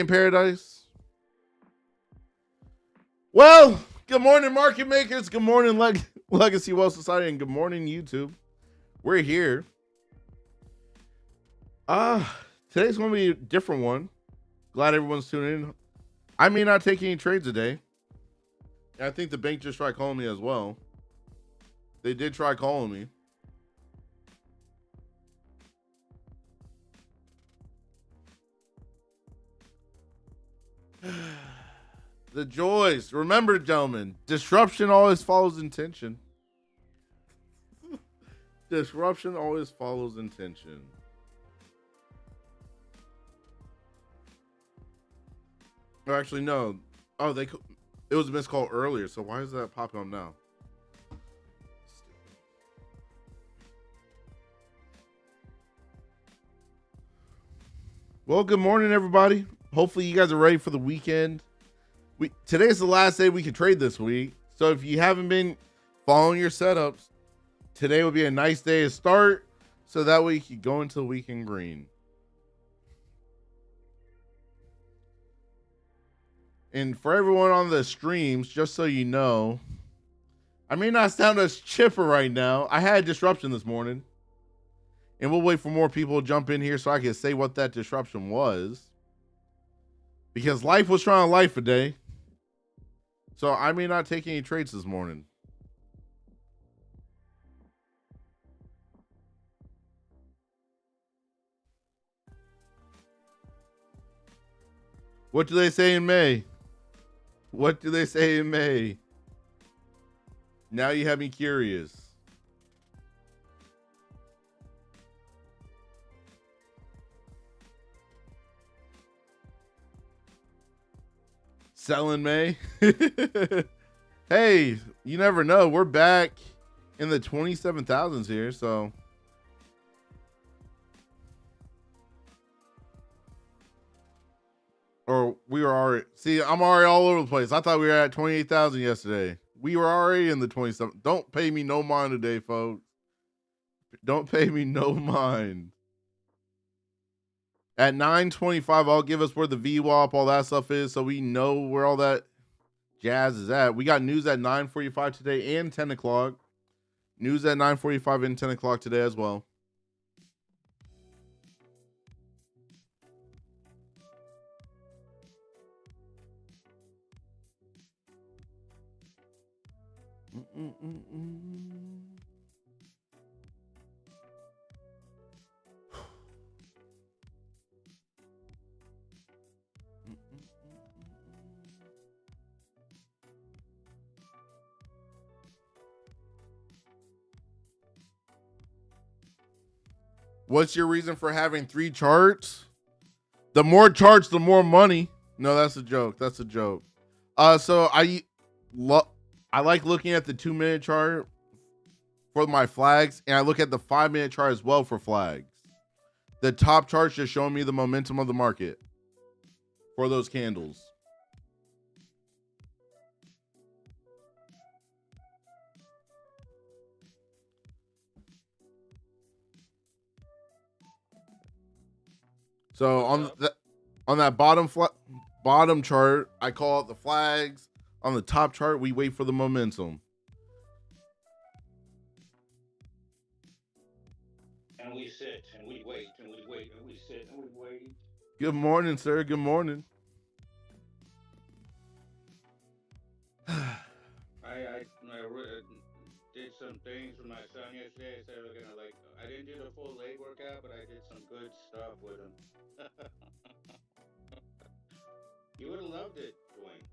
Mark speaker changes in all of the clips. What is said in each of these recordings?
Speaker 1: in paradise. Well, good morning, market makers. Good morning, Legacy Wealth Society, and good morning, YouTube. We're here. Today's gonna be a different one. Glad everyone's tuning in. I may not take any trades today. I think the bank just tried calling me as well. They did try calling me. The joys. Remember, gentlemen, disruption always follows intention. Disruption always follows intention. Or actually, no. Oh, it was a missed call earlier, so why is that popping up now? Well, good morning, everybody. Hopefully you guys are ready for the weekend. Today's the last day we can trade this week. So if you haven't been following your setups, today will be a nice day to start. So that way you can go into the weekend green. And for everyone on the streams, just so you know, I may not sound as chipper right now. I had a disruption this morning. And we'll wait for more people to jump in here so I can say what that disruption was. Because life was trying to life a day. So I may not take any trades this morning. What do they say in May? What do they say in May? Now you have me curious. Sell in May? Hey, you never know. We're back in the 27,000s here, so. Or we were already, see, I'm already all over the place. I thought we were at 28,000 yesterday. We were already in the 27. Don't pay me no mind today, folks. Don't pay me no mind. At 9:25, I'll give us where the VWAP, all that stuff is, so we know where all that jazz is at. We got news at 9:45 today and 10 o'clock. News at 9:45 and 10 o'clock today as well. What's your reason for having 3 charts? The more charts, the more money. No, that's a joke. That's a joke. So I like looking at the 2-minute chart for my flags, and I look at the 5-minute chart as well for flags. The top chart's just showing me the momentum of the market for those candles. So on that bottom chart, I call it the flags. On the top chart, we wait for the momentum.
Speaker 2: And we sit and we wait and we wait and we sit and we wait.
Speaker 1: Good morning, sir. Good morning.
Speaker 2: I did some things with my son yesterday. I said we're gonna I didn't do the full leg workout, but I did some good stuff with him. You would have loved it, Duane.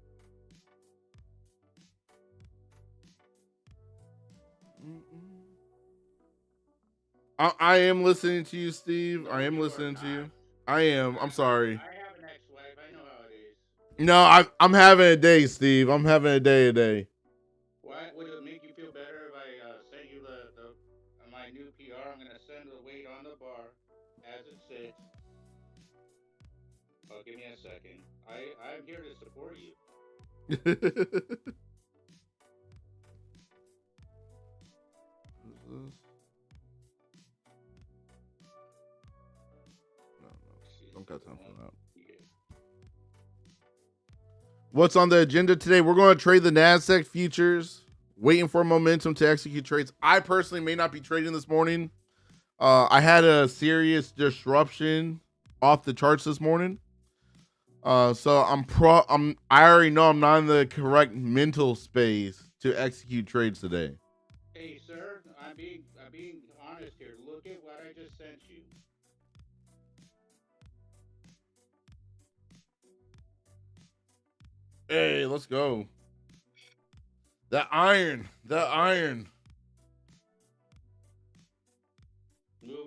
Speaker 1: I am listening to you, Steve. I am listening to you. I am. I'm sorry.
Speaker 2: I have an ex-wife. I know how it is.
Speaker 1: No, I'm having a day, Steve. I'm having a day today.
Speaker 2: Why would it make you feel better if I sent you the my new PR? I'm gonna send the weight on the bar as it sits. Oh, give me a second. I'm here to support you.
Speaker 1: Don't got time for that. What's on the agenda today? We're going to trade the Nasdaq futures, waiting for momentum to execute trades. I personally may not be trading this morning. I had a serious disruption off the charts this morning. So I already know I'm not in the correct mental space to execute trades today.
Speaker 2: Hey, sir, I'm being honest here. Look at what I just sent you.
Speaker 1: Hey, let's go. The iron.
Speaker 2: Moving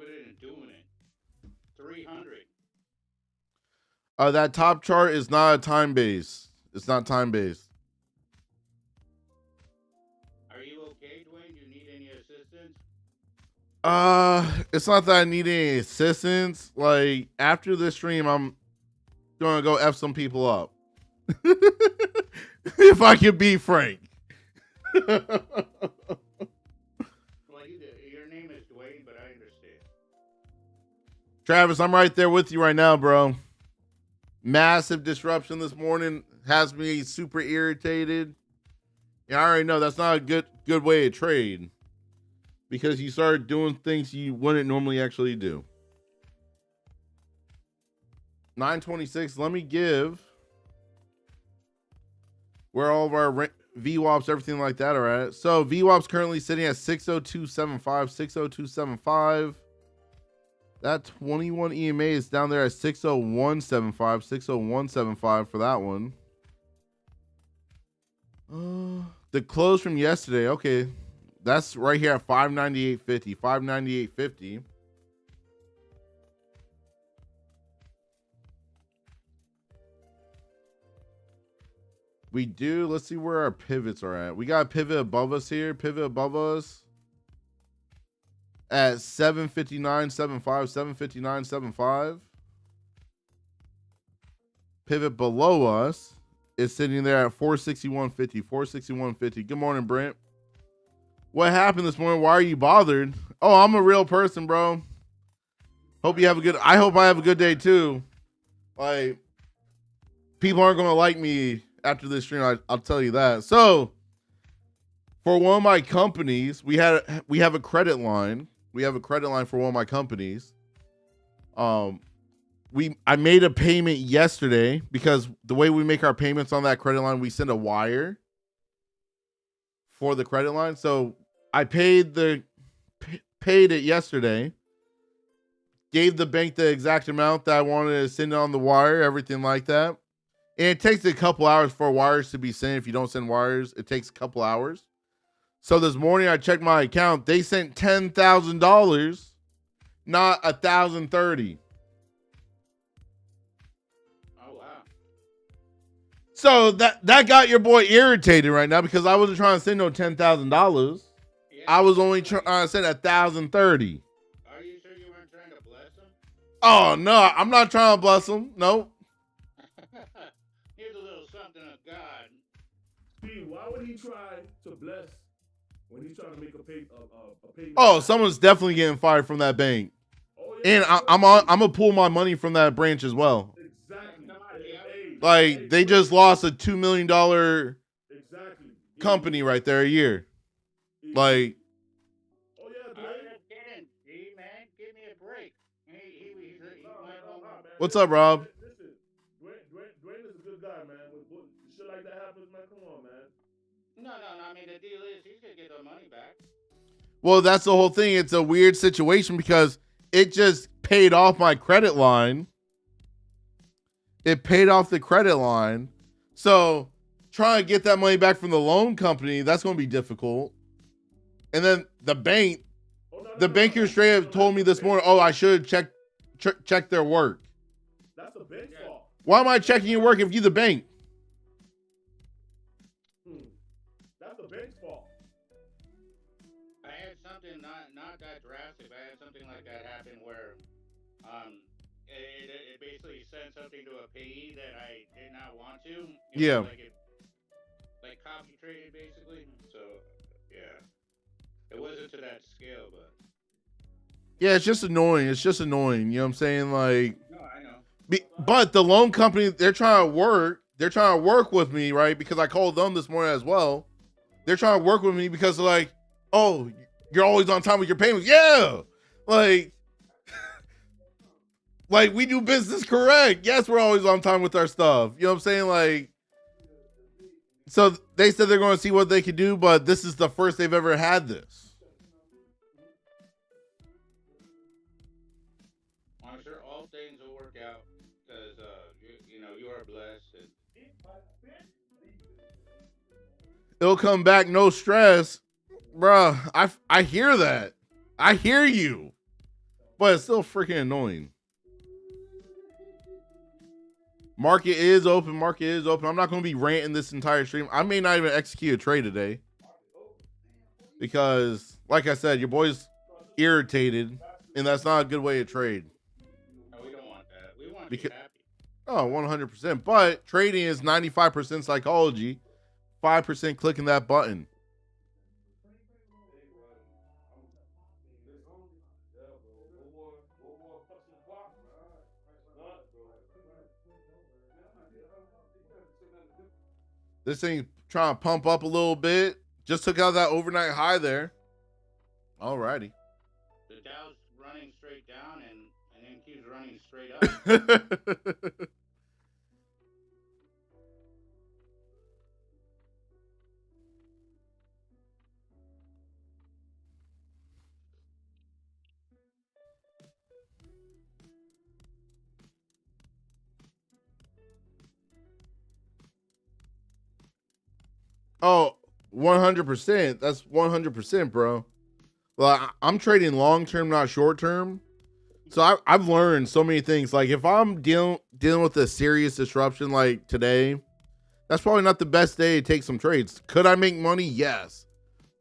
Speaker 2: it and doing it. 300.
Speaker 1: That top chart is not a time base. It's not time based.
Speaker 2: Are you okay, Duane? Do you need any assistance?
Speaker 1: It's not that I need any assistance. Like, after this stream, I'm gonna go F some people up. If I can be frank.
Speaker 2: Well, your name is Duane, but I understand.
Speaker 1: Travis, I'm right there with you right now, bro. Massive disruption this morning has me super irritated. Yeah, I already know that's not a good way to trade, because you start doing things you wouldn't normally actually do. 926. Let me give where all of our VWAPs, everything like that are at. So VWAP's currently sitting at 602.75, 602.75. That 21 EMA is down there at 601.75, 601.75 for that one. The close from yesterday, okay, that's right here at 598.50, 598.50. We do. Let's see where our pivots are at. We got a pivot above us here. Pivot above us at 759.75, 759.75. Pivot below us is sitting there at 461.50, 461.50. Good morning, Brent. What happened this morning? Why are you bothered? Oh, I'm a real person, bro. Hope you have a good. I hope I have a good day too. Like, people aren't gonna like me after this stream. I'll tell you that. So, for one of my companies, we have a credit line. We have a credit line for one of my companies. I made a payment yesterday, because the way we make our payments on that credit line, we send a wire for the credit line. So I paid it yesterday. Gave the bank the exact amount that I wanted to send on the wire, everything like that. And it takes a couple hours for wires to be sent. If you don't send wires, it takes a couple hours. So this morning I checked my account. They sent $10,000, not $1,030.
Speaker 2: Oh, wow.
Speaker 1: So that got your boy irritated right now, because I wasn't trying to send no $10,000.
Speaker 2: Yeah,
Speaker 1: I was only trying to send $1,030.
Speaker 2: Are you sure you weren't trying to bless him?
Speaker 1: Oh no, I'm not trying to bless him. No.
Speaker 2: Here's a little something of God.
Speaker 3: Steve, why would he try to bless when he's trying to make a payment?
Speaker 1: Oh, someone's definitely getting fired from that bank.
Speaker 3: Oh, yeah,
Speaker 1: And I'm gonna pull my money from that branch as well.
Speaker 3: Exactly.
Speaker 1: Like, they just lost a $2 million
Speaker 3: exactly
Speaker 1: company right there a year. Like,
Speaker 3: oh yeah,
Speaker 2: I'm
Speaker 3: Dwayne.
Speaker 2: just kidding. Gee, man, give me a break. He might
Speaker 3: No,
Speaker 2: want
Speaker 3: man.
Speaker 1: What's up, Rob?
Speaker 3: Listen, Dwayne is a good guy, man. When shit like that happens, man, come on, man.
Speaker 2: No. I mean, the deal is he's gonna get the money back.
Speaker 1: well, that's the whole thing. It's a weird situation, because it just paid off my credit line. It paid off the credit line. So trying to get that money back from the loan company, that's going to be difficult. And then the bank, the banker straight up told me this morning, oh, I should check their work.
Speaker 3: That's the bank's fault.
Speaker 1: Why am I checking your work if you the bank?
Speaker 3: That's the bank's fault.
Speaker 2: I had something not that drastic. I had something like that happen where, it basically sent something to a payee that I did not want to.
Speaker 1: Yeah.
Speaker 2: Like copy traded basically. So yeah, it wasn't to that scale, but
Speaker 1: Yeah, it's just annoying. It's just annoying. You know what I'm saying? Like,
Speaker 2: no, I know.
Speaker 1: but the loan company, they're trying to work. they're trying to work with me, right? Because I called them this morning as well. They're trying to work with me because they're like, oh, you're always on time with your payments. Yeah. Like we do business correct. Yes, we're always on time with our stuff. You know what I'm saying? Like, so they said they're going to see what they can do, but this is the first they've ever had this.
Speaker 2: I'm sure all things will work out because you are blessed. And
Speaker 1: It'll come back, no stress. Bruh, I hear that. I hear you. But it's still freaking annoying. Market is open. Market is open. I'm not going to be ranting this entire stream. I may not even execute a trade today. Because, like I said, your boy's irritated. And that's not a good way to trade.
Speaker 2: no, we don't want that. We want to be happy.
Speaker 1: Oh, 100%. But trading is 95% psychology. 5% clicking that button. This thing trying to pump up a little bit. Just took out that overnight high there. Alrighty.
Speaker 2: The Dow's running straight down and NQ's running straight up.
Speaker 1: Oh, 100%. That's 100%, bro. Well, I'm trading long term, not short term. So I've learned so many things. Like if I'm dealing with a serious disruption like today, that's probably not the best day to take some trades. Could I make money? Yes.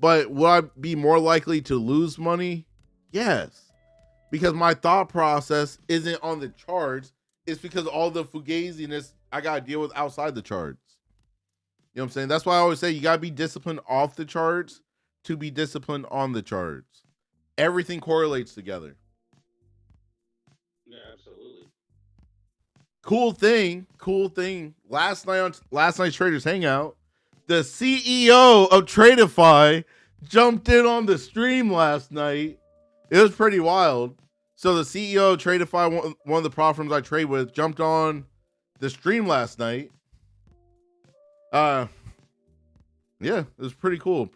Speaker 1: But will I be more likely to lose money? Yes. Because my thought process isn't on the charts. It's because all the fugaziness I got to deal with outside the charts. You know what I'm saying? That's why I always say you got to be disciplined off the charts to be disciplined on the charts. Everything correlates together.
Speaker 2: Yeah, absolutely.
Speaker 1: Cool thing. Last night's Traders Hangout, the CEO of Tradeify jumped in on the stream last night. It was pretty wild. So the CEO of Tradeify, one of the prop firms I trade with, jumped on the stream last night. Yeah, it was pretty cool.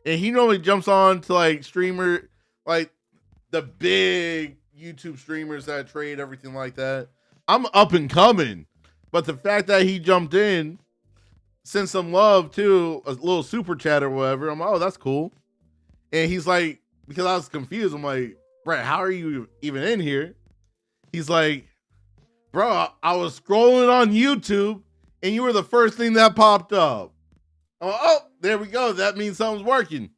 Speaker 1: And he normally jumps on to like streamer, like the big YouTube streamers that trade, everything like that. I'm up and coming, but the fact that he jumped in, sent some love to a little super chat or whatever. I'm like, oh, that's cool. And he's like, because I was confused, I'm like, Brett, how are you even in here? He's like, bro, I was scrolling on YouTube and you were the first thing that popped up. Oh, there we go. That means something's working.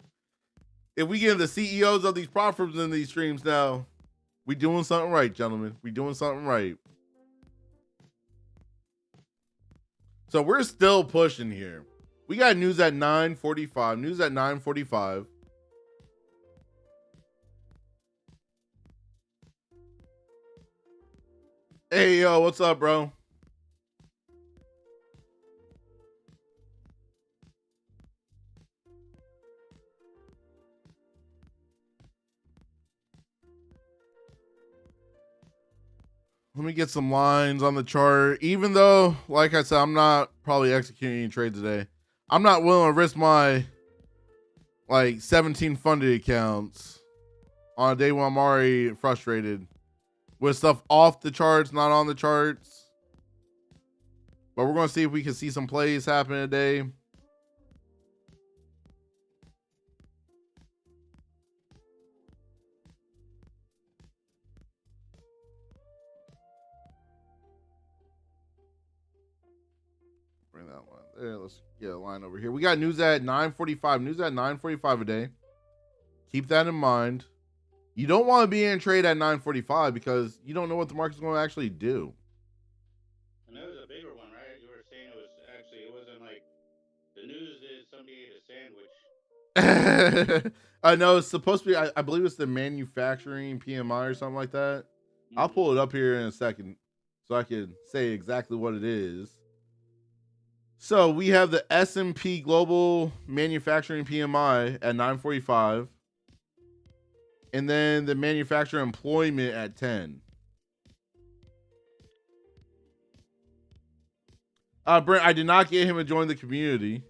Speaker 1: If we get the CEOs of these prop firms in these streams now, we doing something right, gentlemen. We doing something right. So we're still pushing here. We got news at 9:45. Hey, yo, what's up, bro? Let me get some lines on the chart. Even though, like I said, I'm not probably executing any trades today. I'm not willing to risk my like 17 funded accounts on a day when I'm already frustrated with stuff off the charts, not on the charts. But we're going to see if we can see some plays happen today. Bring that line there. Let's get a line over here. We got news at 9:45. News at 9:45 a day. Keep that in mind. You don't want to be in trade at 9:45 because you don't know what the market's going to actually do.
Speaker 2: And that was a bigger one, right? You were saying it wasn't like the news is somebody ate a sandwich.
Speaker 1: I know it's supposed to be, I believe it's the manufacturing PMI or something like that. I'll pull it up here in a second so I can say exactly what it is. So we have the S&P Global Manufacturing PMI at 945. And then the manufacturer employment at 10. Brent, I did not get him to join the community.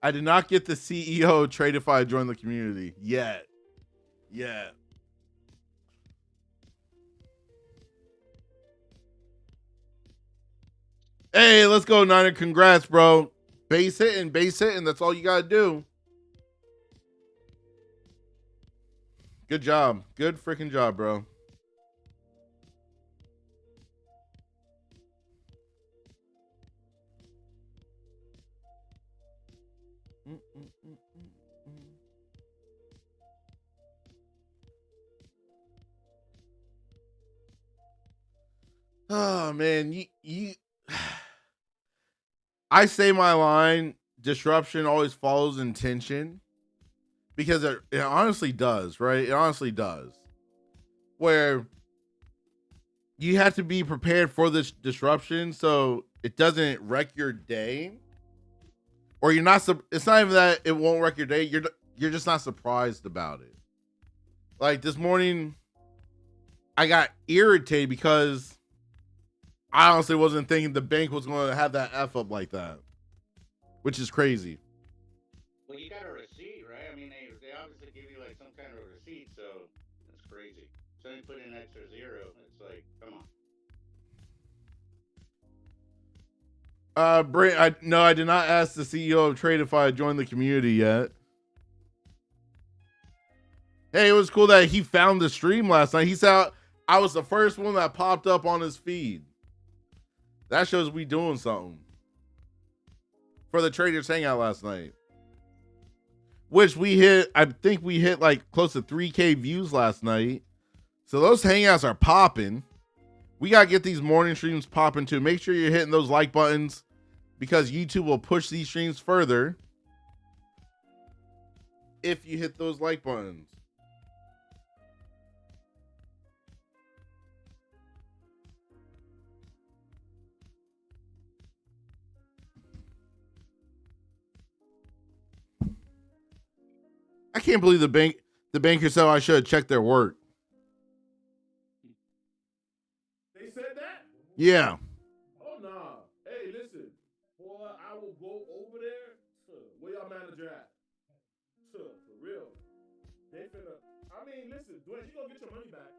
Speaker 1: I did not get the CEO of Tradeify to join the community yet. Hey, let's go, Niner. Congrats, bro. Base hitting. That's all you gotta do. Good job. Good freaking job, bro. Oh man, you I say my line, disruption always follows intention, because it honestly does, right? It honestly does. Where you have to be prepared for this disruption so it doesn't wreck your day. Or you're not, it's not even that it won't wreck your day, you're just not surprised about it. Like this morning, I got irritated because I honestly wasn't thinking the bank was going to have that F up like that, which is crazy.
Speaker 2: Well, you got a receipt, right? I mean, they obviously give you like some kind of a receipt, so that's crazy. So they put in an extra zero. It's like, come on.
Speaker 1: Brent, I did not ask the CEO of Tradeify to join the community yet. Hey, it was cool that he found the stream last night. He said I was the first one that popped up on his feed. That shows we doing something for the Traders Hangout last night, which I think we hit like close to 3K views last night. So those Hangouts are popping. We got to get these morning streams popping too. Make sure you're hitting those like buttons, because YouTube will push these streams further if you hit those like buttons. I can't believe the banker said I should have checked their work.
Speaker 3: They said that?
Speaker 1: Yeah.
Speaker 3: Oh, nah. Hey, listen. Boy, I will go over there. Where y'all manager at? For real. They finna. I mean, listen, Duane, you gonna get your money back.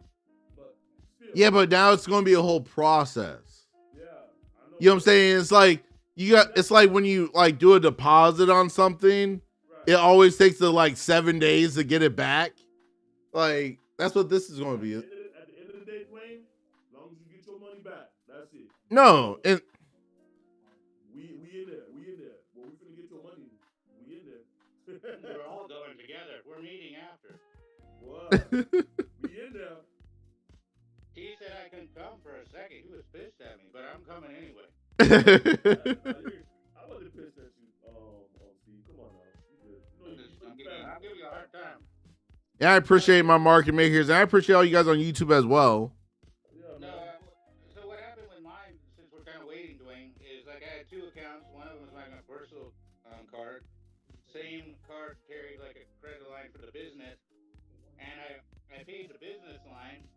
Speaker 3: But still.
Speaker 1: Yeah, but now it's going to be a whole process.
Speaker 3: Yeah. I know.
Speaker 1: You know what I'm saying? It's like it's like when you like do a deposit on something. It always takes like 7 days to get it back. Like, that's what this is going to be.
Speaker 3: At the end of the day, Duane, as long as you get your money back, that's it.
Speaker 1: No, and
Speaker 3: we in there. Well, we finna get your money. We in there.
Speaker 2: We're all going together. We're meeting after.
Speaker 3: What? We in there.
Speaker 2: He said I couldn't come for a second. He was pissed at me, but I'm coming anyway.
Speaker 3: I wasn't pissed at you, Steve. Come on now.
Speaker 2: I'm giving you a hard time.
Speaker 1: yeah, I appreciate my market makers, and I appreciate all you guys on YouTube as well.
Speaker 2: So what happened with mine, since we're kind of waiting, Duane, is like I had two accounts. One of them was like my personal card. Same card carried like a credit line for the business, and I paid the business line,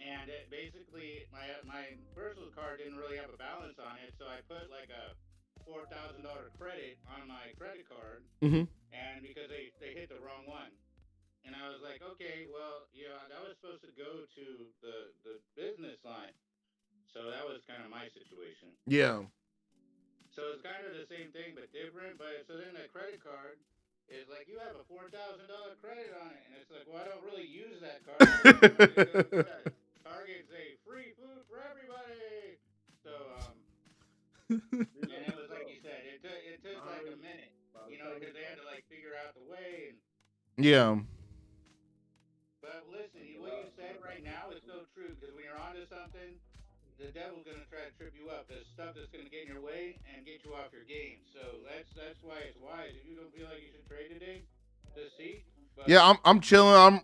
Speaker 2: and it basically my personal card didn't really have a balance on it, so I put like a $4,000 credit on my credit card, and because they hit the wrong one, and I was like, okay, well, that was supposed to go to the business line, so that was kind of my situation.
Speaker 1: Yeah.
Speaker 2: So it's kind of the same thing but different. But so then the credit card is like, you have a $4,000 credit on it, and it's like, well, I don't really use that card. Target's a free food for everybody. So and it was like you said, it took like a minute, because they had to like figure out the way.
Speaker 1: Yeah.
Speaker 2: But listen, what you said right now is so true, because when you're onto something, the devil's gonna try to trip you up. There's stuff that's gonna get in your way and get you off your game. So that's why it's wise. If you don't feel like you should trade today, just see. But
Speaker 1: yeah, I'm chilling. I'm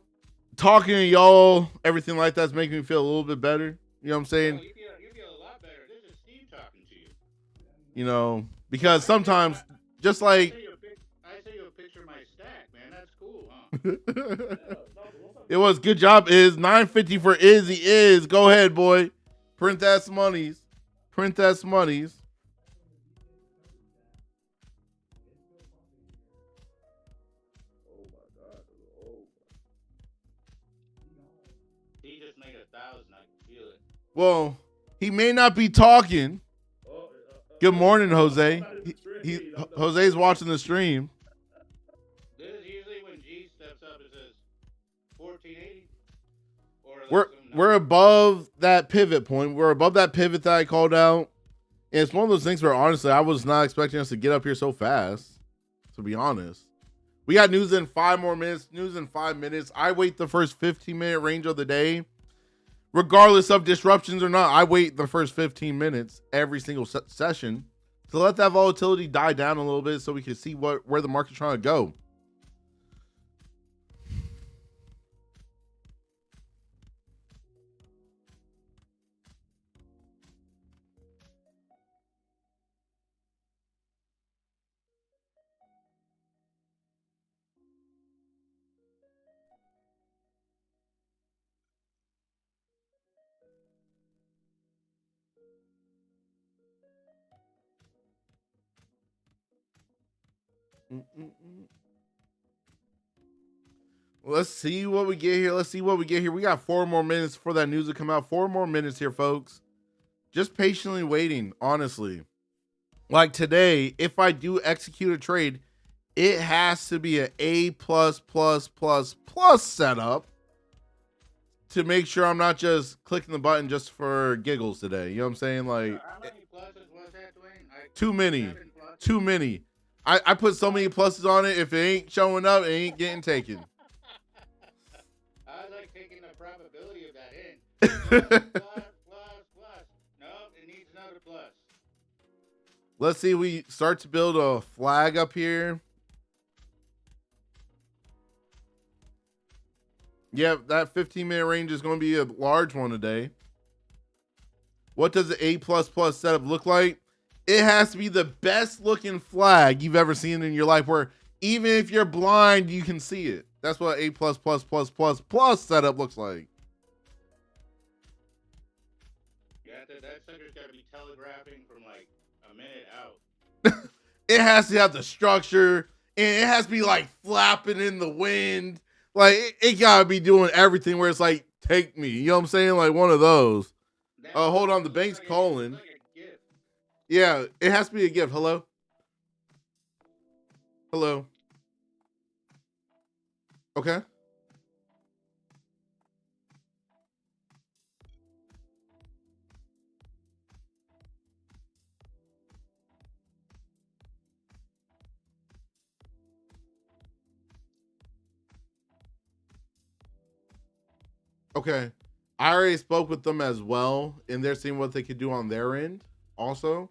Speaker 1: talking to y'all. Everything like that's making me feel a little bit better. You know what I'm saying?
Speaker 2: You feel a lot better. This is Steve talking to you.
Speaker 1: You know, because sometimes just
Speaker 2: I
Speaker 1: like
Speaker 2: sent you a picture of my stack, man. That's cool, huh?
Speaker 1: it was good job is 950 for Izzy is. Go ahead, boy. Print that monies. Print that monies.
Speaker 3: Oh my God. Oh.
Speaker 2: He just made 1,000. I can feel it.
Speaker 1: Well, he may not be talking. Good morning, Jose. Jose's watching the stream.
Speaker 2: This is usually when G steps up and says 1480. Or like
Speaker 1: We're above that pivot point. We're above that pivot that I called out. And it's one of those things where honestly I was not expecting us to get up here so fast. To be honest. We got news in 5 more minutes. News in 5 minutes. I wait the first 15-minute range of the day. Regardless of disruptions or not, I wait the first 15 minutes every single session to let that volatility die down a little bit so we can see where the market's trying to go. Let's see what we get here. Let's see what we get here. We got 4 more minutes for that news to come out. 4 more minutes here, folks. Just patiently waiting, honestly. Like today, if I do execute a trade, it has to be an A++++ setup to make sure I'm not just clicking the button just for giggles today. You know what I'm saying? Like,
Speaker 2: how many pluses was that, Duane?
Speaker 1: too many. Too many. I put so many pluses on it. If it ain't showing up, it ain't getting taken.
Speaker 2: I was like taking the probability of that in. Plus. No, it needs another plus.
Speaker 1: Let's see. We start to build a flag up here. Yep, that 15-minute range is going to be a large one today. What does the A++ setup look like? It has to be the best looking flag you've ever seen in your life where even if you're blind, you can see it. That's what A++++ setup looks like.
Speaker 2: Yeah, that sucker's got to be telegraphing from like a minute out.
Speaker 1: It has to have the structure and it has to be like flapping in the wind. Like it got to be doing everything where it's like, take me. You know what I'm saying? Like one of those. Oh, hold on. The bank's calling.
Speaker 2: Like a gift.
Speaker 1: Yeah, it has to be a gift. Hello? Hello? Okay. Okay. I already spoke with them as well, and they're seeing what they could do on their end also.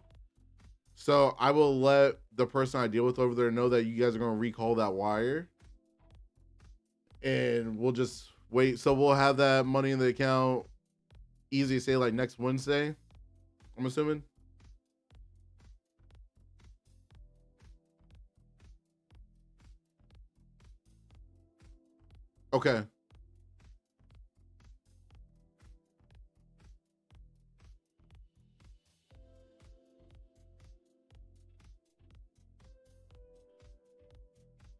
Speaker 1: So I will let the person I deal with over there know that you guys are going to recall that wire. And we'll just wait. So we'll have that money in the account easy to say like next Wednesday, I'm assuming. Okay.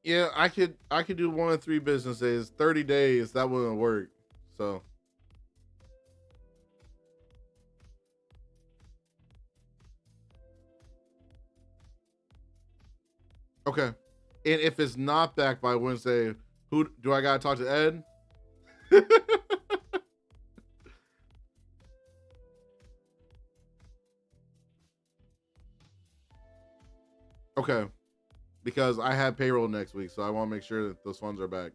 Speaker 1: Yeah, I could do 1 of 3 business days. 30 days, that wouldn't work. So okay. And if it's not back by Wednesday, who do I gotta talk to Ed? Okay. Because I have payroll next week, so I want to make sure that those funds are back.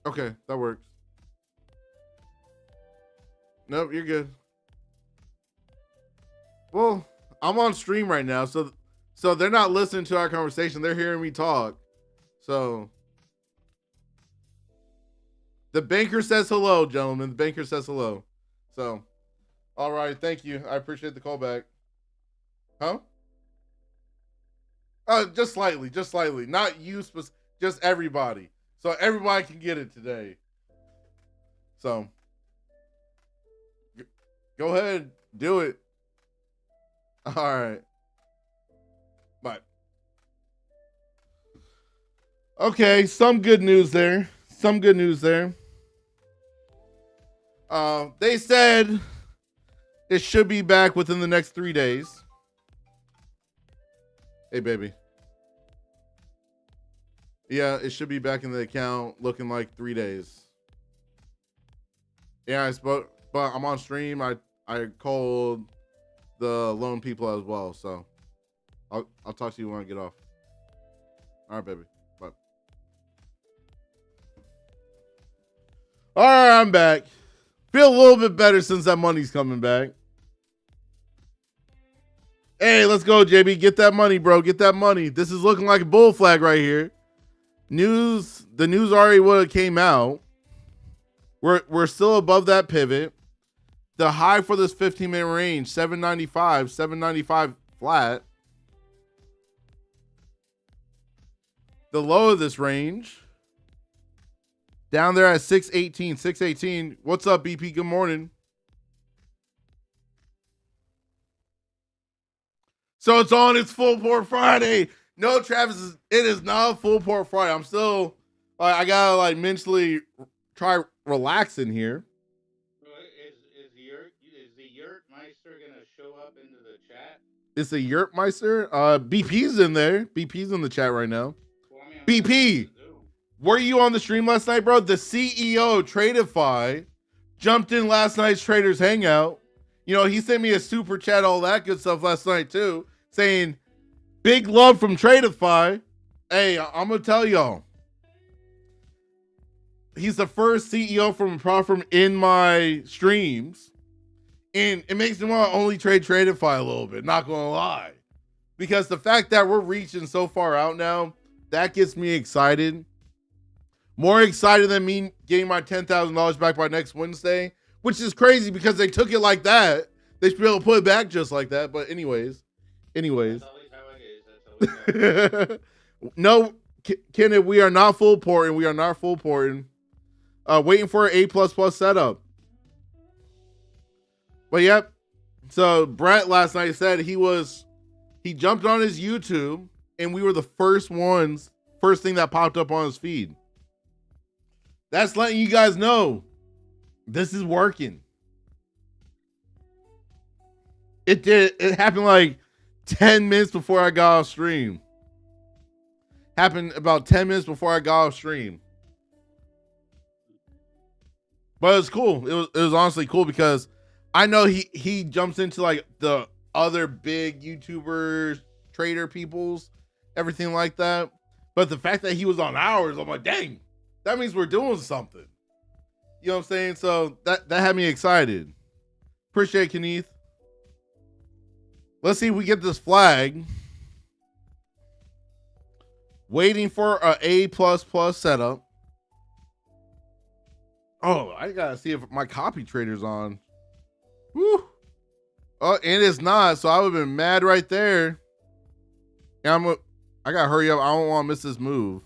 Speaker 1: Okay, that works. Nope, you're good. Well, I'm on stream right now, so they're not listening to our conversation. They're hearing me talk. So the banker says hello, gentlemen. The banker says hello. So, all right, thank you. I appreciate the call back. Huh? Just slightly, not you, just everybody. So everybody can get it today. So go ahead, do it. All right. Bye. Okay, some good news there. They said it should be back within the next 3 days. Hey, baby. Yeah, it should be back in the account looking like 3 days. Yeah, I spoke, but I'm on stream. I called the loan people as well, so I'll talk to you when I get off. All right, baby. Bye. All right, I'm back. Feel a little bit better since that money's coming back. Hey, let's go, JB. Get that money, bro. Get that money. This is looking like a bull flag right here. The news already would have came out. We're still above that pivot. The high for this 15-minute range, 795 flat. The low of this range, down there at 618. What's up, BP? Good morning. So it's on its full port Friday. No, Travis, it is not a full port Friday. I'm still, I gotta like mentally try relaxing here.
Speaker 2: Is the Yurtmeister gonna show up into the chat?
Speaker 1: It's a Yurtmeister. BP's in there. BP's in the chat right now.
Speaker 2: Well, I mean,
Speaker 1: BP, were you on the stream last night, bro? The CEO Tradeify jumped in last night's Traders Hangout. You know, he sent me a super chat, all that good stuff last night too, saying big love from Tradeify. Hey, I'm gonna tell y'all, he's the first CEO from a platform in my streams, and it makes me want to only trade Tradeify a little bit. Not gonna lie, because the fact that we're reaching so far out now, that gets me excited. More excited than me getting my $10,000 back by next Wednesday, which is crazy because they took it like that. They should be able to put it back just like that. But anyways.
Speaker 2: That's always how it is.
Speaker 1: No, Kenneth, we are not full porting. Waiting for an A++ setup. But yep. So Brett last night said he jumped on his YouTube and we were the first thing that popped up on his feed. That's letting you guys know this is working. It happened like 10 minutes before I got off stream. Happened about 10 minutes before I got off stream. But it was cool. It was honestly cool because I know he jumps into like the other big YouTubers, trader peoples, everything like that. But the fact that he was on ours, I'm like, dang, that means we're doing something. You know what I'm saying? So that had me excited. Appreciate it, Kenneth. Let's see if we get this flag. Waiting for a A++ setup. Oh, I gotta see if my copy trader's on. Woo. Oh, and it's not, so I would have been mad right there. And I gotta hurry up. I don't want to miss this move.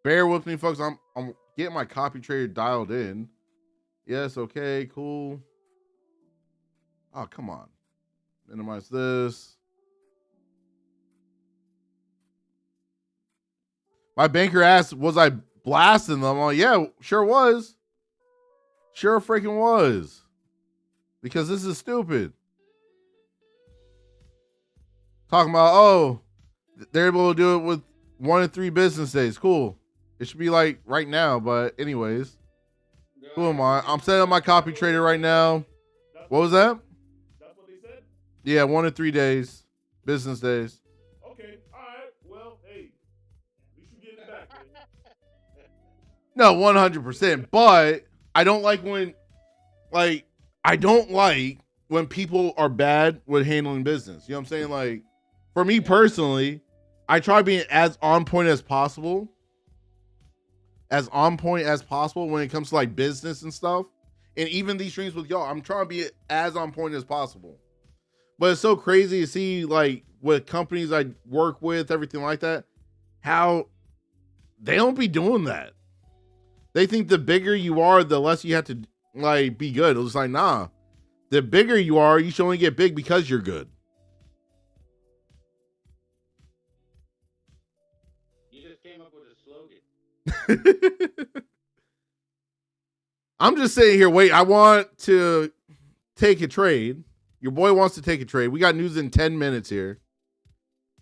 Speaker 1: Bear with me, folks. I'm getting my copy trader dialed in. Yes, okay, cool. Oh, come on. Minimize this. My banker asked, was I blasting them? I'm like, yeah, sure was. Sure freaking was. Because this is stupid. Talking about, oh, they're able to do it with 1 to 3 business days. Cool. It should be like right now, but anyways. Who am I? I'm setting up my copy trader right now. What was that?
Speaker 3: That's what they said?
Speaker 1: Yeah, 1 to 3 days. Business days.
Speaker 3: Okay, all right. Well, hey, you should get it back, man.
Speaker 1: No, 100%. But I don't like when people are bad with handling business. You know what I'm saying? Like, for me personally, I try being as on point as possible. As on point as possible when it comes to like business and stuff. And even these streams with y'all, I'm trying to be as on point as possible. But it's so crazy to see like with companies I work with, everything like that, how they don't be doing that. They think the bigger you are, the less you have to like be good. It's like, nah. The bigger you are, you should only get big because you're good.
Speaker 2: You just came up with a slogan.
Speaker 1: I'm just sitting here, wait, I want to take a trade. Your boy wants to take a trade. We got news in 10 minutes here.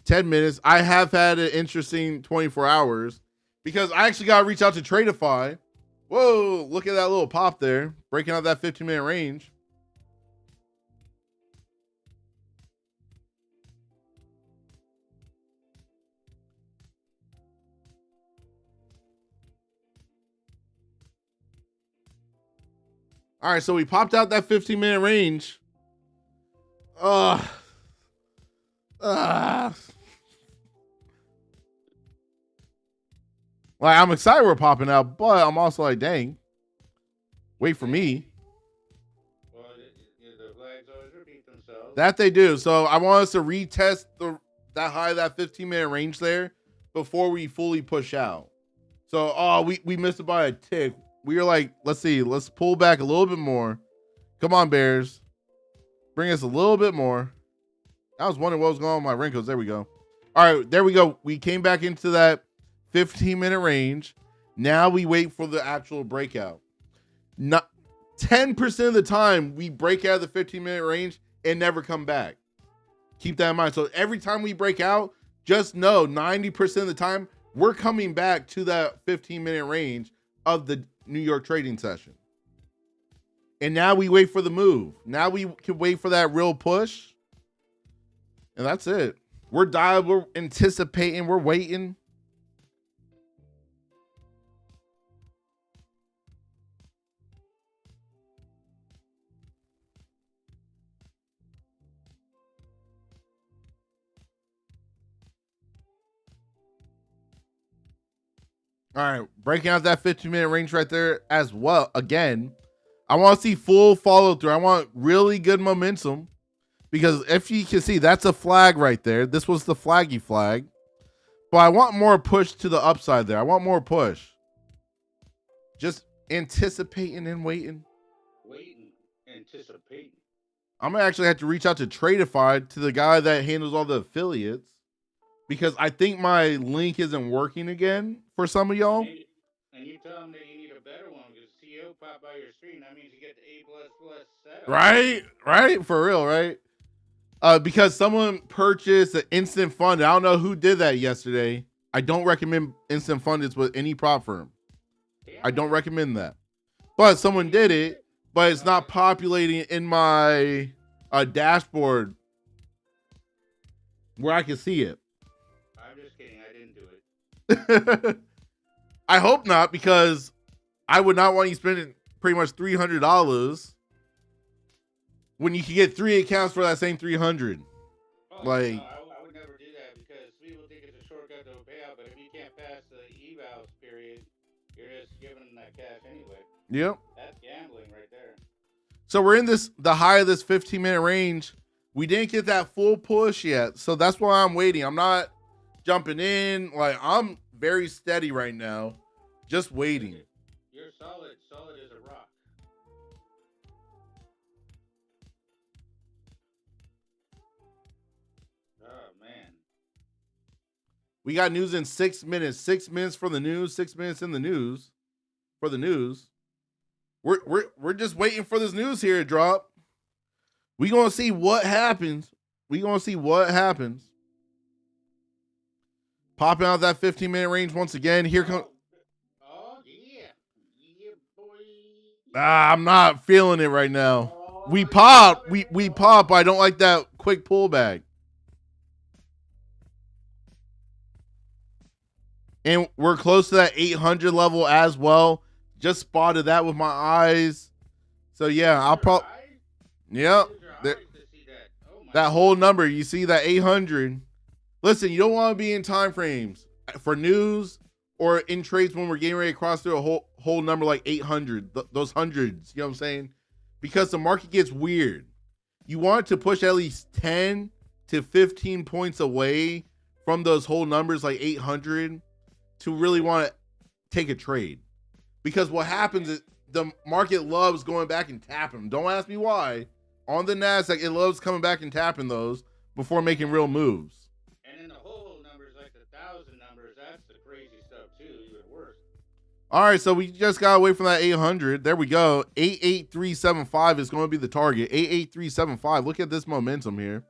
Speaker 1: 10 minutes. I have had an interesting 24 hours because I actually got to reach out to Tradeify. Whoa, look at that little pop there. Breaking out that 15-minute range. All right, so we popped out that 15-minute range. Like, I'm excited we're popping out, but I'm also like, dang, wait for me.
Speaker 2: Well, the flags always repeat themselves.
Speaker 1: That they do. So I want us to retest that high, that 15-minute range there before we fully push out. So, we missed it by a tick. We were like, let's see, let's pull back a little bit more. Come on, Bears. Bring us a little bit more. I was wondering what was going on with my wrinkles. There we go. All right, there we go. We came back into that 15-minute range. Now we wait for the actual breakout. Not 10% of the time we break out of the 15-minute range and never come back. Keep that in mind. So every time we break out, just know 90% of the time we're coming back to that 15-minute range of the New York trading session. And now we wait for the move. Now we can wait for that real push. And that's it. We're dialed, we're anticipating, we're waiting. All right, breaking out that 15-minute range right there as well. Again, I want to see full follow through. I want really good momentum because if you can see, that's a flag right there. This was the flaggy flag, but I want more push to the upside there. I want more push. Just anticipating and waiting.
Speaker 2: Anticipating.
Speaker 1: I'm gonna actually have to reach out to Tradeify, to the guy that handles all the affiliates, because I think my link isn't working again for some of y'all.
Speaker 2: And you tell them that you need a better one because CEO pop by your screen. That means you get the A++ setup.
Speaker 1: Right, for real, right? Because someone purchased an instant fund. I don't know who did that yesterday. I don't recommend instant funders with any prop firm. I don't recommend that. But someone did it, but it's not populating in my dashboard where I can see it.
Speaker 2: I'm just kidding. I didn't do it.
Speaker 1: I hope not, because I would not want you spending pretty much $300 when you can get 3 accounts for that same $300.
Speaker 2: Oh,
Speaker 1: like,
Speaker 2: no, I would never do that because people think it's a shortcut to a payout. But if you can't pass the evals period, you're just giving them that cash anyway.
Speaker 1: Yep.
Speaker 2: That's gambling right there.
Speaker 1: So we're in the high of this 15-minute range. We didn't get that full push yet, so that's why I'm waiting. I'm not jumping in. Like, I'm very steady right now, just waiting.
Speaker 2: You're solid as a rock. Oh man.
Speaker 1: We got news in 6 minutes. 6 minutes for the news. 6 minutes in the news. For the news. We're just waiting for this news here to drop. We gonna see what happens. Popping out that 15-minute range once again. Here comes.
Speaker 2: Oh yeah, boy.
Speaker 1: I'm not feeling it right now. We pop. We pop. But I don't like that quick pullback. And we're close to that 800 level as well. Just spotted that with my eyes. So yeah, I'll probably. Yep. That whole number, you see that 800. Listen, you don't want to be in time frames for news or in trades when we're getting ready to cross through a whole number like 800, those hundreds, you know what I'm saying? Because the market gets weird. You want to push at least 10 to 15 points away from those whole numbers like 800 to really want to take a trade. Because what happens is the market loves going back and tapping them. Don't ask me why. On the Nasdaq, it loves coming back and tapping those before making real moves.
Speaker 2: And then the whole numbers, like the 1,000 numbers, that's the crazy stuff too, even worse.
Speaker 1: All right, so we just got away from that 800. There we go. 88375 is going to be the target. 88375. Look at this momentum here.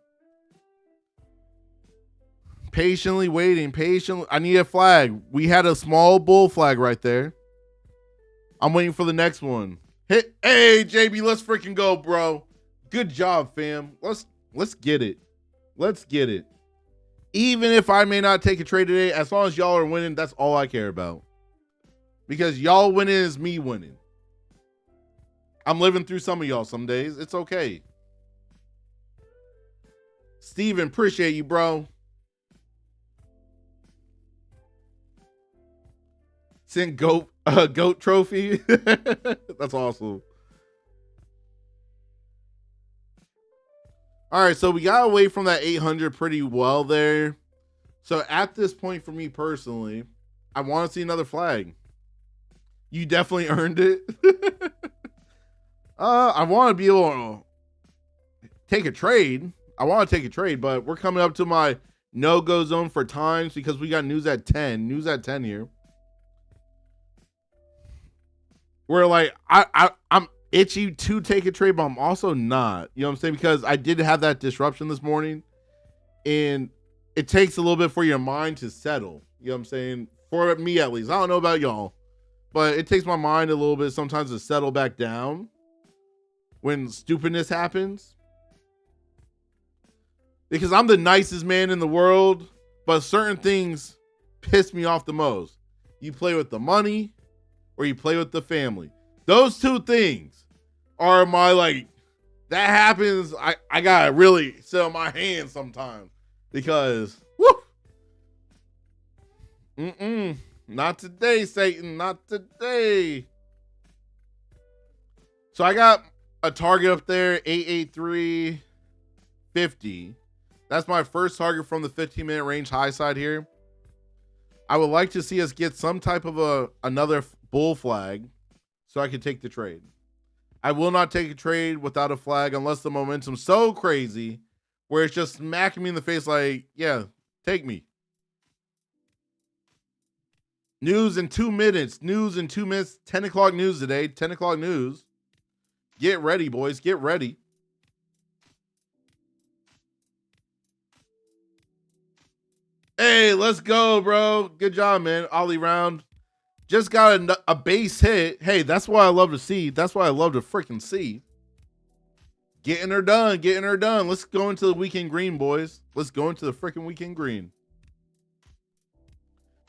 Speaker 1: Patiently waiting. Patiently. I need a flag. We had a small bull flag right there. I'm waiting for the next one. Hit. Hey, JB, let's freaking go, bro. Good job, fam. Let's get it. Let's get it. Even if I may not take a trade today, as long as y'all are winning, that's all I care about. Because y'all winning is me winning. I'm living through some of y'all some days. It's okay. Steven, appreciate you, bro. Send goat trophy. That's awesome. All right, so we got away from that 800 pretty well there. So at this point, for me personally, I want to see another flag. You definitely earned it. I want to be able to take a trade. I want to take a trade, but we're coming up to my no-go zone for times because we got news at 10. News at 10 here. We're like, I'm itchy to take a trade, but I'm also not. You know what I'm saying? Because I did have that disruption this morning, and it takes a little bit for your mind to settle. You know what I'm saying? For me, at least. I don't know about y'all, but it takes my mind a little bit sometimes to settle back down when stupidness happens. Because I'm the nicest man in the world, but certain things piss me off the most. You play with the money or you play with the family. Those two things are my, like, that happens. I gotta really sit on my hands sometimes because, woo, not today, Satan, not today. So I got a target up there, 883.50. That's my first target from the 15-minute range high side here. I would like to see us get some type of another bull flag so I can take the trade. I will not take a trade without a flag unless the momentum's so crazy where it's just smacking me in the face like, yeah, take me. News in 2 minutes. News in 2 minutes. 10 o'clock news today. 10 o'clock news. Get ready, boys. Get ready. Hey, let's go, bro. Good job, man. Ollie round. Just got a base hit. Hey, that's what I love to see. That's what I love to freaking see. Getting her done. Getting her done. Let's go into the weekend green, boys. Let's go into the freaking weekend green.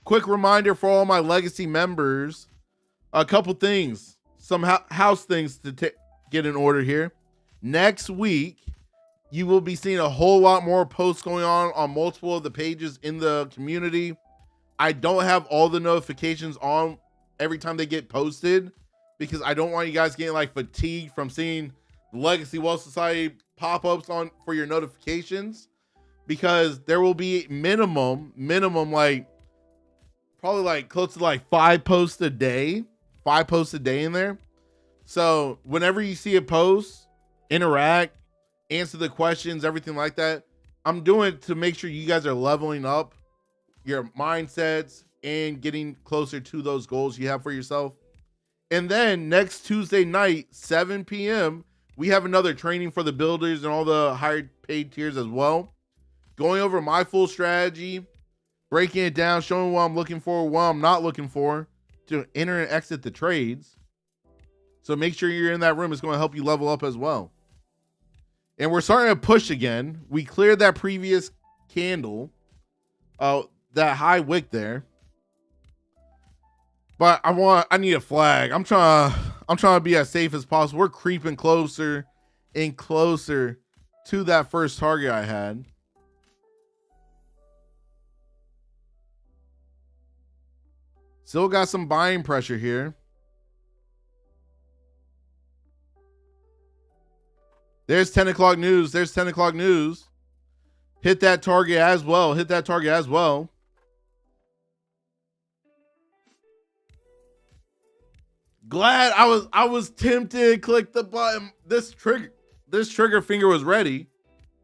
Speaker 1: Quick reminder for all my legacy members. A couple things. Some house things to get in order here. Next week, you will be seeing a whole lot more posts going on multiple of the pages in the community. I don't have all the notifications on every time they get posted because I don't want you guys getting like fatigued from seeing the Legacy Wealth Society pop-ups on for your notifications, because there will be minimum like probably like close to like 5 posts a day in there. So whenever you see a post, interact, answer the questions, everything like that. I'm doing it to make sure you guys are leveling up your mindsets and getting closer to those goals you have for yourself. And then next Tuesday night, 7 p.m., we have another training for the builders and all the higher paid tiers as well. Going over my full strategy, breaking it down, showing what I'm looking for, what I'm not looking for to enter and exit the trades. So make sure you're in that room. It's going to help you level up as well. And we're starting to push again. We cleared that previous candle, that high wick there. But I need a flag. I'm trying to be as safe as possible. We're creeping closer and closer to that first target I had. Still got some buying pressure here. There's 10 o'clock news. There's 10 o'clock news. Hit that target as well. Hit that target as well. Glad I was tempted to click the button. This trigger finger was ready,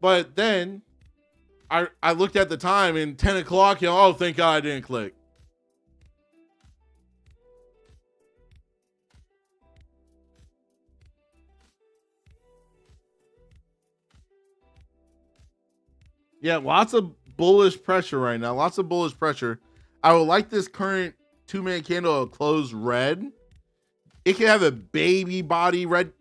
Speaker 1: but then I looked at the time and 10 o'clock. You know, oh, thank God I didn't click. Yeah, lots of bullish pressure right now. Lots of bullish pressure. I would like this current 2-minute candle to close red. It can have a baby body red.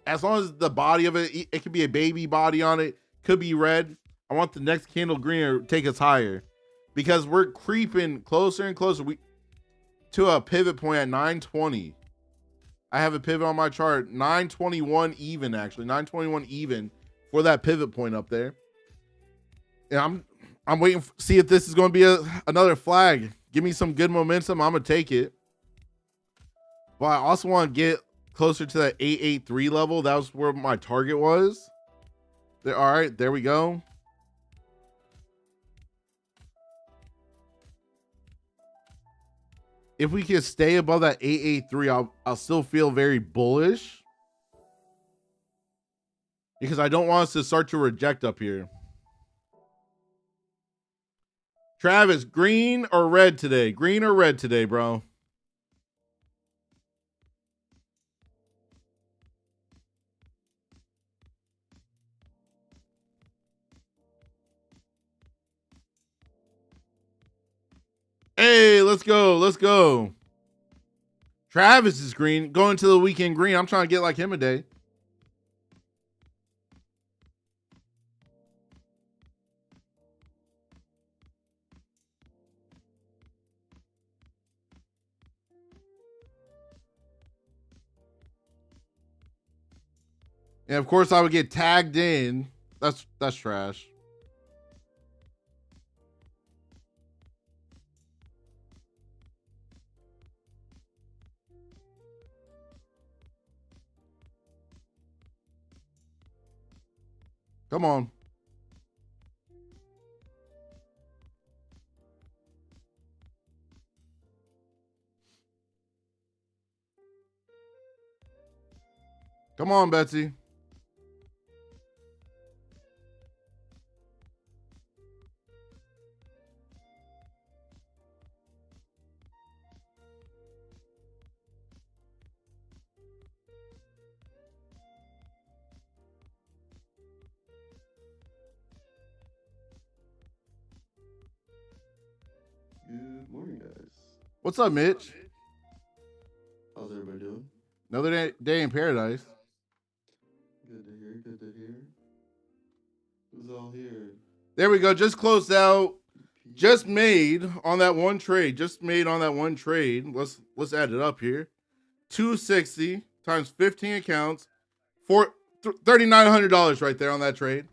Speaker 1: As long as the body of it could be a baby body on it. Could be red. I want the next candle green or take us higher. Because we're creeping closer and closer to a pivot point at 920. I have a pivot on my chart. 921 even, actually. 921 even for that pivot point up there. And I'm waiting to see if this is going to be another flag. Give me some good momentum. I'm going to take it. But I also want to get closer to that 883 level. That was where my target was. There, all right, there we go. If we can stay above that 883, I'll still feel very bullish. Because I don't want us to start to reject up here. Travis, green or red today? Green or red today, bro? Hey, let's go. Let's go. Travis is green. Going to the weekend green. I'm trying to get like him a day. And of course I would get tagged in. That's trash. Come on. Come on, Betsy.
Speaker 4: Good morning, guys.
Speaker 1: What's up, Mitch?
Speaker 4: How's everybody doing?
Speaker 1: Another day in paradise.
Speaker 4: Good to hear, good to hear. Who's all here?
Speaker 1: There we go. Just closed out. Just made on that one trade. Just made on that one trade. Let's add it up here. 260 times 15 accounts for $3,900 right there on that trade.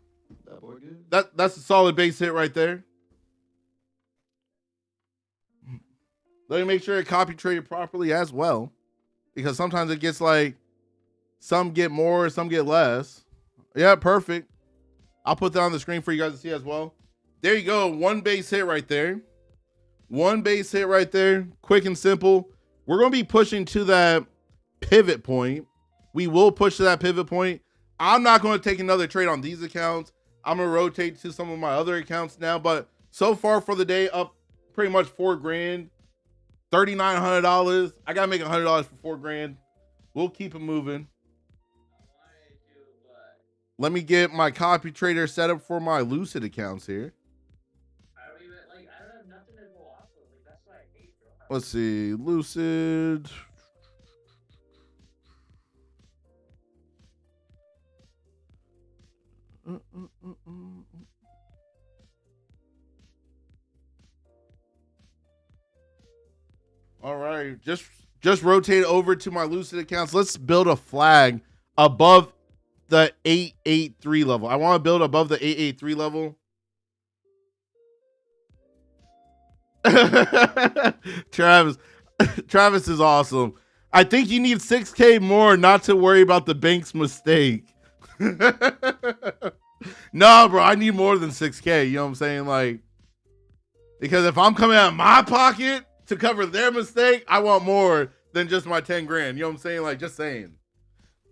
Speaker 4: That boy good?
Speaker 1: That's a solid base hit right there. Let me make sure it copy traded properly as well, because sometimes it gets like some get more, some get less. Yeah, perfect. I'll put that on the screen for you guys to see as well. There you go. One base hit right there. One base hit right there. Quick and simple. We're going to be pushing to that pivot point. We will push to that pivot point. I'm not going to take another trade on these accounts. I'm going to rotate to some of my other accounts now. But so far for the day, up pretty much $4,000. $3,900. I got to make $100 for $4,000. We'll keep it moving. Let me get my copy trader set up for my Lucid accounts here.
Speaker 5: I don't have nothing to go off of. Like, that's why I hate it.
Speaker 1: Let's see. Lucid. All right. Just rotate over to my Lucid accounts. Let's build a flag above the 883 level. I want to build above the 883 level. Travis, Travis is awesome. I think you need 6K more not to worry about the bank's mistake. No, bro, I need more than 6K. You know what I'm saying? Like, because if I'm coming out of my pocket to cover their mistake, I want more than just my 10 grand. You know what I'm saying? Like, just saying.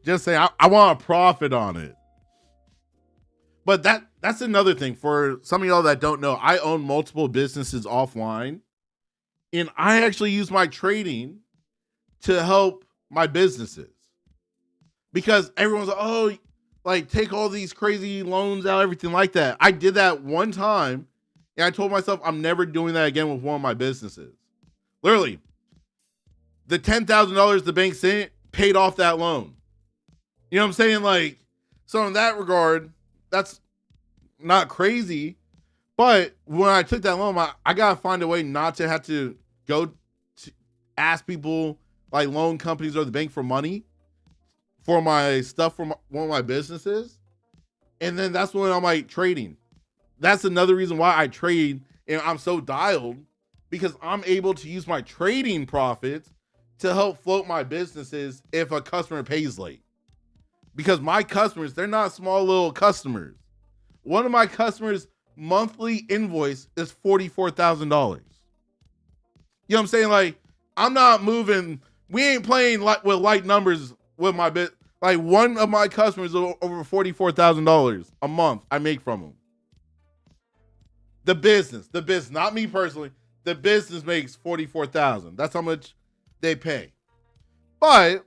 Speaker 1: I want a profit on it. But that's another thing for some of y'all that don't know. I own multiple businesses offline, and I actually use my trading to help my businesses, because everyone's like, oh, like take all these crazy loans out, everything like that. I did that one time, and I told myself I'm never doing that again with one of my businesses. Literally, the $10,000 the bank sent paid off that loan. You know what I'm saying? Like, so in that regard, that's not crazy. But when I took that loan, I got to find a way not to have to go to ask people like loan companies or the bank for money for my stuff from one of my businesses. And then that's when I'm like trading. That's another reason why I trade, and I'm so dialed, because I'm able to use my trading profits to help float my businesses if a customer pays late. Because my customers, they're not small little customers. One of my customers' monthly invoice is $44,000. You know what I'm saying? Like, I'm not moving. We ain't playing with light numbers with my bit. Like, one of my customers is over $44,000 a month I make from them. The business, not me personally. The business makes $44,000. That's how much they pay. But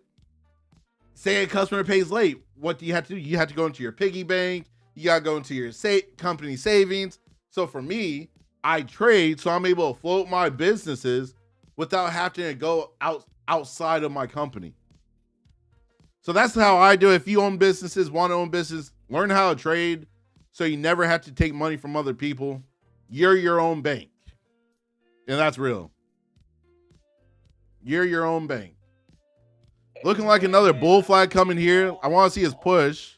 Speaker 1: say a customer pays late, what do you have to do? You have to go into your piggy bank. You got to go into your company savings. So for me, I trade, so I'm able to float my businesses without having to go outside of my company. So that's how I do it. If you own businesses, want to own business, learn how to trade so you never have to take money from other people. You're your own bank. And that's real. You're your own bank. Looking like another bull flag coming here. I want to see his push.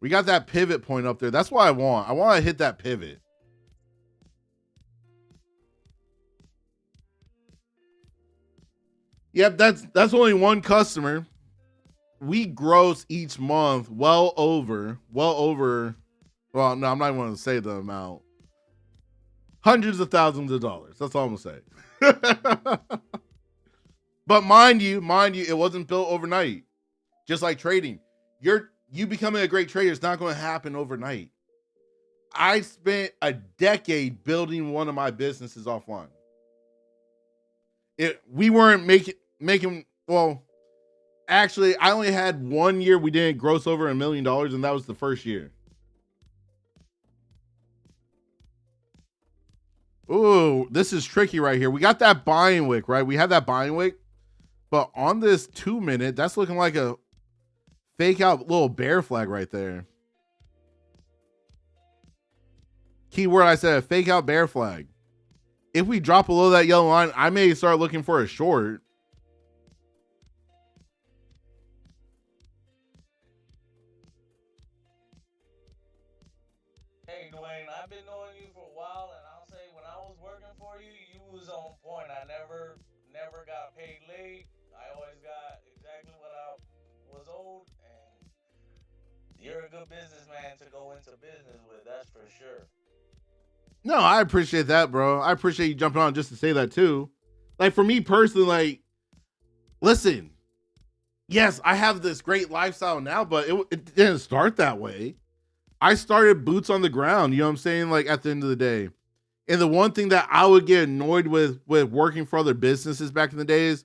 Speaker 1: We got that pivot point up there. That's what I want. I want to hit that pivot. Yep, that's only one customer. We gross each month well over, well, no, I'm not even going to say the amount. Hundreds of thousands of dollars. That's all I'm going to say. But mind you, it wasn't built overnight. Just like trading. You becoming a great trader is not going to happen overnight. I spent a decade building one of my businesses offline. We weren't making, well, actually, I only had 1 year we didn't gross over $1 million, and that was the first year. Ooh, this is tricky right here. We got that buying wick, right? We had that buying wick, but on this 2 minute, that's looking like a fake out little bear flag right there. Keyword I said, a fake out bear flag. If we drop below that yellow line, I may start looking for a short.
Speaker 6: Hey, Duane, I've been knowing you for a while, and I'll say when I was working for you, you was on point. I never got paid late. I always got exactly what I was owed, and you're a good businessman to go into business with, that's for sure.
Speaker 1: No, I appreciate that, bro. I appreciate you jumping on just to say that too. Like, for me personally, like, listen, yes, I have this great lifestyle now, but it didn't start that way. I started boots on the ground, you know what I'm saying? Like, at the end of the day. And the one thing that I would get annoyed with working for other businesses back in the days,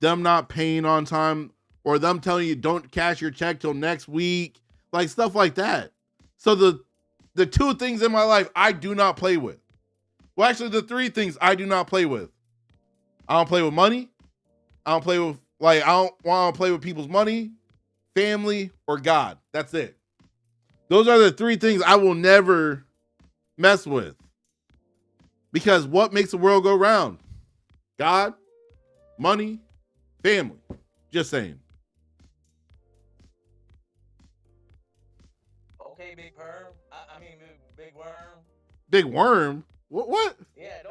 Speaker 1: them not paying on time, or them telling you don't cash your check till next week, like stuff like that. So the two things in my life I do not play with. Well, actually, the three things I do not play with. I don't play with money. I don't want to play with people's money, family, or God. That's it. Those are the three things I will never mess with. Because what makes the world go round? God, money, family. Just saying.
Speaker 6: Okay, Big Perm. I mean, Big Worm.
Speaker 1: Big Worm? What?
Speaker 6: Yeah,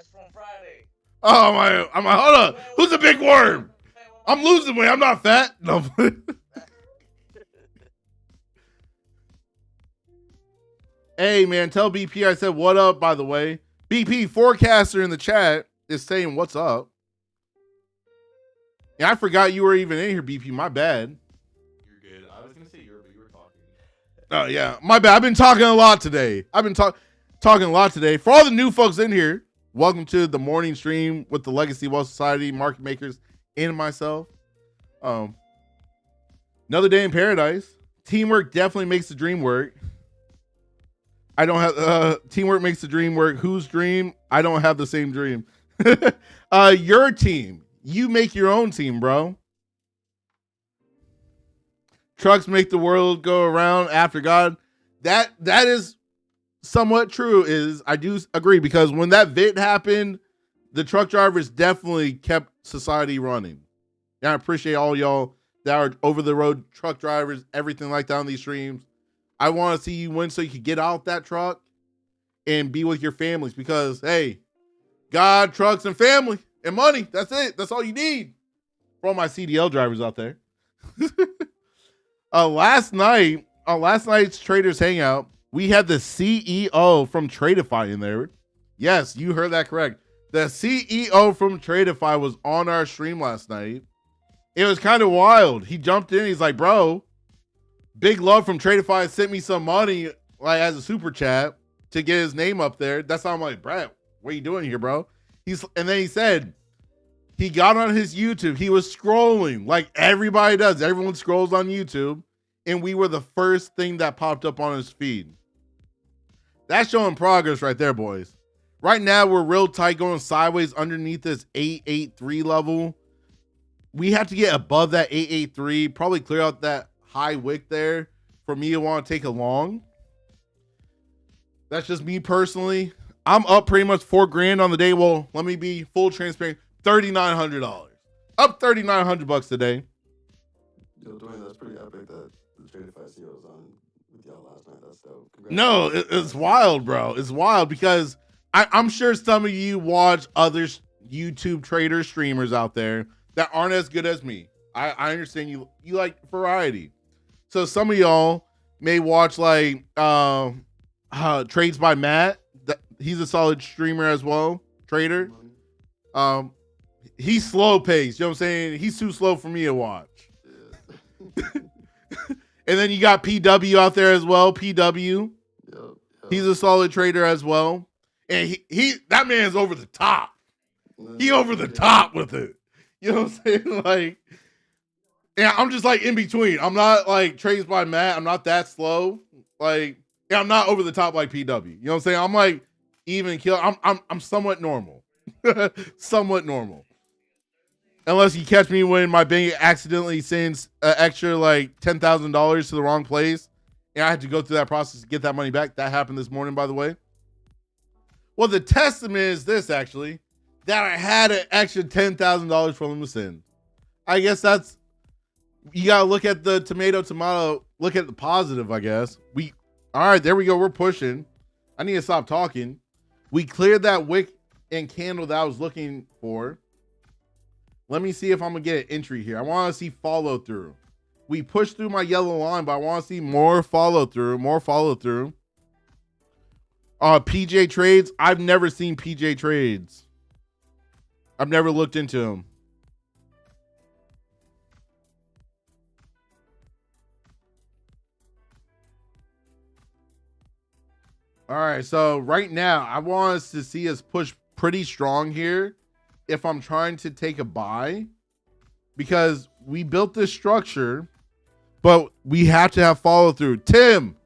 Speaker 6: That's from Friday.
Speaker 1: Oh my! I'm like, hold up. Who's the big worm? I'm losing weight. I'm not fat. No. Hey man, tell BP I said what up. By the way, BP forecaster in the chat is saying what's up. Yeah, I forgot you were even in here, BP. My bad.
Speaker 4: You're good. I was gonna say you were talking.
Speaker 1: Oh yeah, my bad. I've been talking a lot today. Talking a lot today. For all the new folks in here, welcome to the morning stream with the Legacy Wealth Society, market makers, and myself. Another day in paradise. Teamwork definitely makes the dream work. I don't have teamwork makes the dream work. Whose dream? I don't have the same dream. Your team. You make your own team, bro. Trucks make the world go around after God. That is somewhat true. I do agree, because when that VIT happened, the truck drivers definitely kept society running. And I appreciate all y'all that are over the road truck drivers, everything like that on these streams. I want to see you win so you can get out that truck and be with your families, because hey, God, trucks, and family and money. That's it. That's all you need. For all my CDL drivers out there. Last night's Traders Hangout, we had the CEO from Tradeify in there. Yes, you heard that correct. The CEO from Tradeify was on our stream last night. It was kind of wild. He jumped in. He's like, bro, big love from Tradeify, sent me some money like as a super chat to get his name up there. That's how I'm like, Brad, what are you doing here, bro? And then he said he got on his YouTube. He was scrolling like everybody does. Everyone scrolls on YouTube. And we were the first thing that popped up on his feed. That's showing progress right there, boys. Right now, we're real tight, going sideways underneath this 883 level. We have to get above that 883, probably clear out that high wick there for me to want to take a long. That's just me personally. I'm up pretty much $4,000 on the day. Well, let me be full transparent. $3,900. Up $3,900 today.
Speaker 4: Yo, Duane, that's pretty epic that the Tradeify CEO was on with y'all last night. That's dope.
Speaker 1: No, it's wild, bro. It's wild because I'm sure some of you watch other YouTube trader streamers out there that aren't as good as me. I understand you like variety. So some of y'all may watch like Trades by Matt. He's a solid streamer as well, trader. He's slow paced. You know what I'm saying? He's too slow for me to watch. Yeah. And then you got PW out there as well. PW. Yep. He's a solid trader as well. And he that man's over the top. He over the top with it. You know what I'm saying? Like, yeah, I'm just like in between. I'm not like Trades by Matt. I'm not that slow. Like, yeah, I'm not over the top like PW. You know what I'm saying? I'm like even kill. I'm somewhat normal. Somewhat normal. Unless you catch me when my bank accidentally sends an extra like $10,000 to the wrong place, and I had to go through that process to get that money back. That happened this morning, by the way. Well, the testament is this, actually, that I had an extra $10,000 for them to send. I guess that's, you got to look at the tomato, look at the positive, I guess. All right, there we go. We're pushing. I need to stop talking. We cleared that wick and candle that I was looking for. Let me see if I'm going to get an entry here. I want to see follow through. We pushed through my yellow line, but I want to see more follow through, PJ Trades. I've never seen PJ Trades. I've never looked into them. All right, so right now, I want us to see us push pretty strong here if I'm trying to take a buy, because we built this structure, but we have to have follow through. Tim,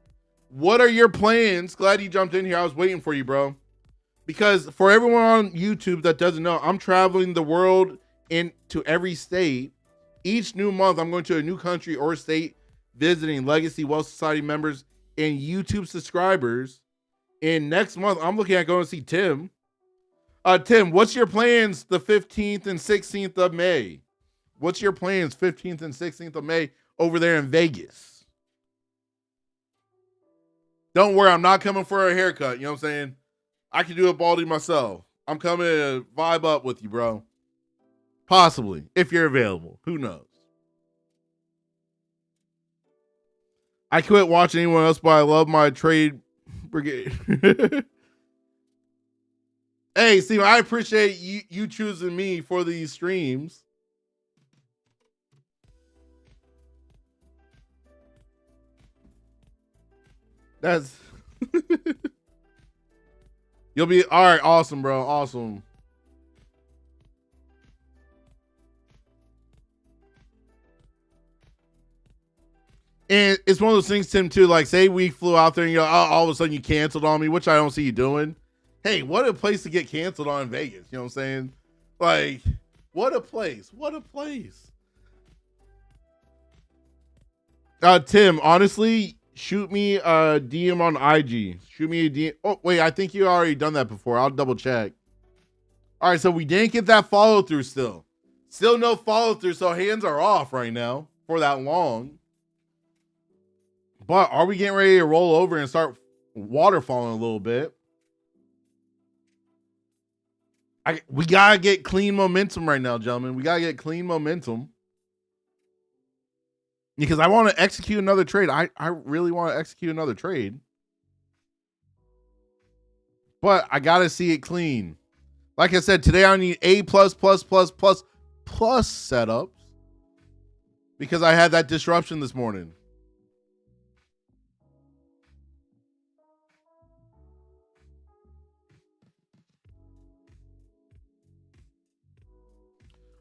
Speaker 1: what are your plans? Glad you jumped in here. I was waiting for you, bro. Because for everyone on YouTube that doesn't know, I'm traveling the world into every state. Each new month, I'm going to a new country or state, visiting Legacy Wealth Society members and YouTube subscribers. And next month, I'm looking at going to see Tim. Tim, what's your plans the 15th and 16th of May? What's your plans 15th and 16th of May over there in Vegas? Don't worry, I'm not coming for a haircut. You know what I'm saying? I can do it baldy myself. I'm coming to vibe up with you, bro. Possibly, if you're available. Who knows? I quit watching anyone else, but I love my trade brigade. Hey, Steve, I appreciate you choosing me for these streams. That's you'll be all right. Awesome, bro. Awesome. And it's one of those things, Tim, too. Like, say we flew out there and all of a sudden you canceled on me, which I don't see you doing. Hey, what a place to get canceled on in Vegas. You know what I'm saying? Like, what a place. What a place. Tim, honestly, shoot me a DM on IG. Shoot me a DM. Oh, wait, I think you already done that before. I'll double check. All right, so we didn't get that follow through still. Still no follow through, so hands are off right now for that long. But are we getting ready to roll over and start waterfalling a little bit? We got to get clean momentum right now, gentlemen. We got to get clean momentum. Because I want to execute another trade. I really want to execute another trade. But I got to see it clean. Like I said, today I need A+++++ setups. Because I had that disruption this morning.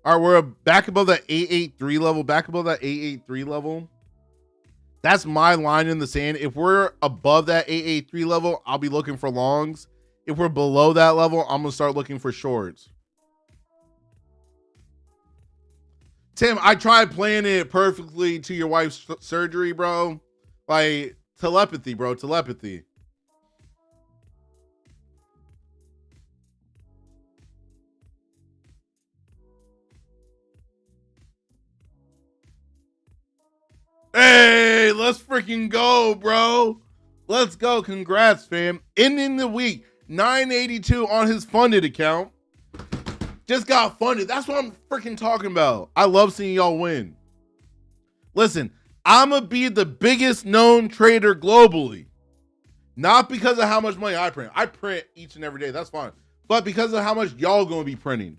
Speaker 1: All right, we're back above that 883 level. Back above that 883 level. That's my line in the sand. If we're above that 883 level, I'll be looking for longs. If we're below that level, I'm going to start looking for shorts. Tim, I tried playing it perfectly to your wife's surgery, bro. Like, telepathy, bro. Telepathy. Hey, let's freaking go, bro. Let's go. Congrats, fam. Ending the week, 982 on his funded account. Just got funded. That's what I'm freaking talking about. I love seeing y'all win. Listen, I'm going to be the biggest known trader globally. Not because of how much money I print. I print each and every day. That's fine. But because of how much y'all going to be printing.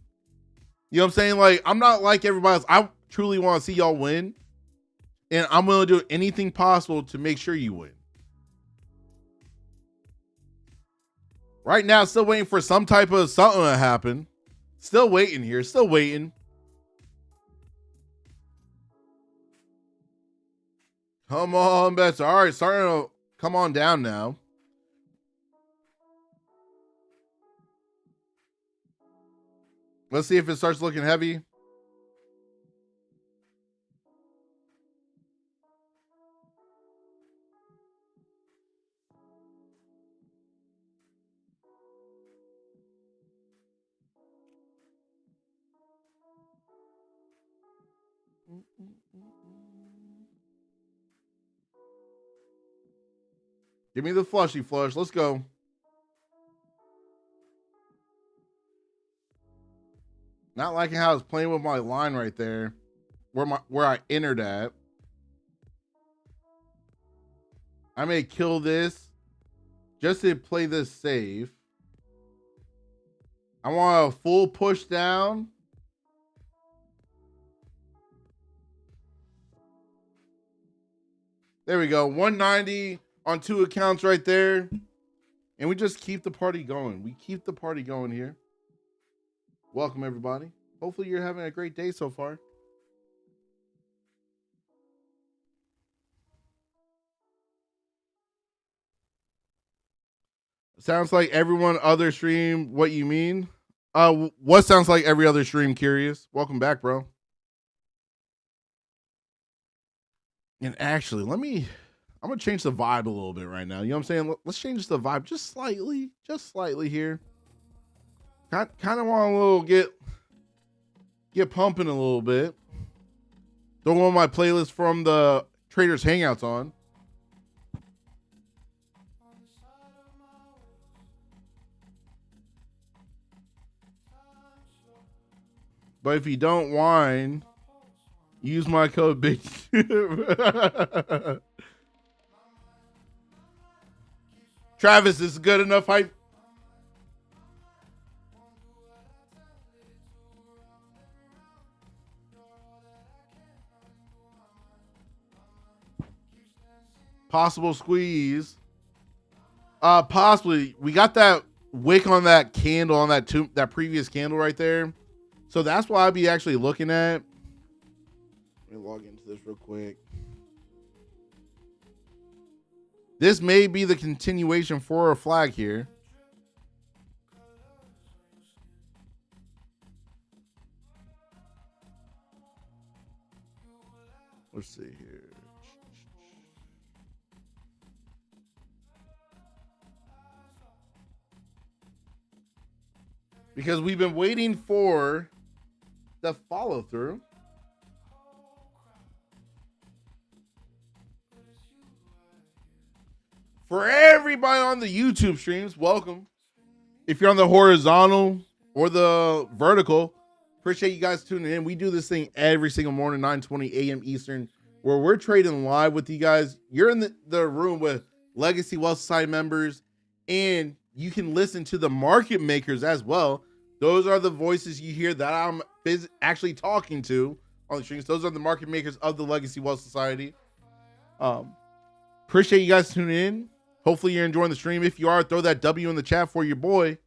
Speaker 1: You know what I'm saying? Like, I'm not like everybody else. I truly want to see y'all win. And I'm willing to do anything possible to make sure you win. Right now, still waiting for some type of something to happen. Still waiting here. Still waiting. Come on, bets. All right, starting to come on down now. Let's see if it starts looking heavy. Give me the flushy flush. Let's go. Not liking how it's playing with my line right there. Where I entered at. I may kill this just to play this safe. I want a full push down. There we go. 190 on 2 accounts right there. And we just keep the party going. We keep the party going here. Welcome, everybody. Hopefully you're having a great day so far. Sounds like everyone other stream. What you mean? What sounds like every other stream? Curious. Welcome back, bro. And actually, I'm going to change the vibe a little bit right now. You know what I'm saying? Let's change the vibe just slightly here. Kind of want a little get pumping a little bit. Don't want my playlist from the Traders Hangouts on. But if you don't whine, use my code Big. Travis, is good enough hype? Possible squeeze. Possibly. We got that wick on that candle on that previous candle right there. So that's what I'd be actually looking at. Let me log into this real quick. This may be the continuation for a flag here. Let's see here. Because we've been waiting for the follow through. For everybody on the YouTube streams, welcome. If you're on the horizontal or the vertical, appreciate you guys tuning in. We do this thing every single morning, 9:20 a.m. Eastern, where we're trading live with you guys. You're in the room with Legacy Wealth Society members, and you can listen to the market makers as well. Those are the voices you hear that I'm actually talking to on the streams. Those are the market makers of the Legacy Wealth Society. Appreciate you guys tuning in. Hopefully you're enjoying the stream. If you are, throw that W in the chat for your boy.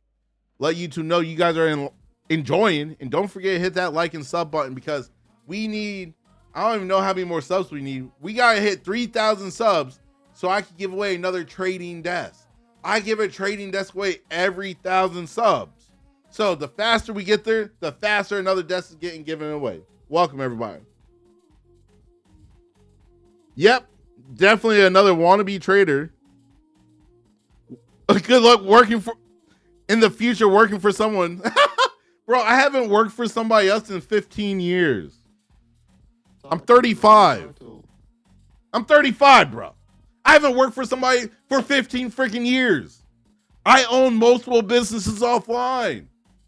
Speaker 1: Let YouTube know you guys are enjoying. And don't forget to hit that like and sub button, because we need, I don't even know how many more subs we need. We got to hit 3,000 subs so I can give away another trading desk. I give a trading desk away every 1,000 subs. So the faster we get there, the faster another desk is getting given away. Welcome, everybody. Yep, definitely another wannabe trader. Good luck working for, in the future, working for someone. Bro, I haven't worked for somebody else in 15 years. I'm 35. I'm 35, bro. I haven't worked for somebody for 15 freaking years. I own multiple businesses offline.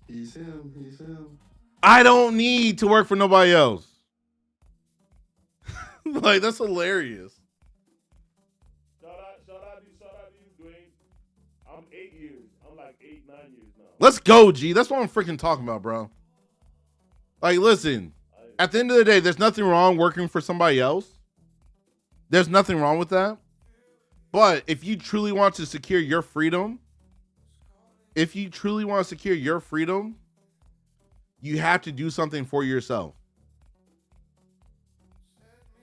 Speaker 4: He's him. He's him.
Speaker 1: I don't need to work for nobody else. Like, that's hilarious.
Speaker 3: Shout out to you, Duane. I'm 8 years. I'm like 8, 9 years now.
Speaker 1: Let's go, G. That's what I'm freaking talking about, bro. Like, listen. At the end of the day, there's nothing wrong working for somebody else. There's nothing wrong with that. But if you truly want to secure your freedom, you have to do something for yourself.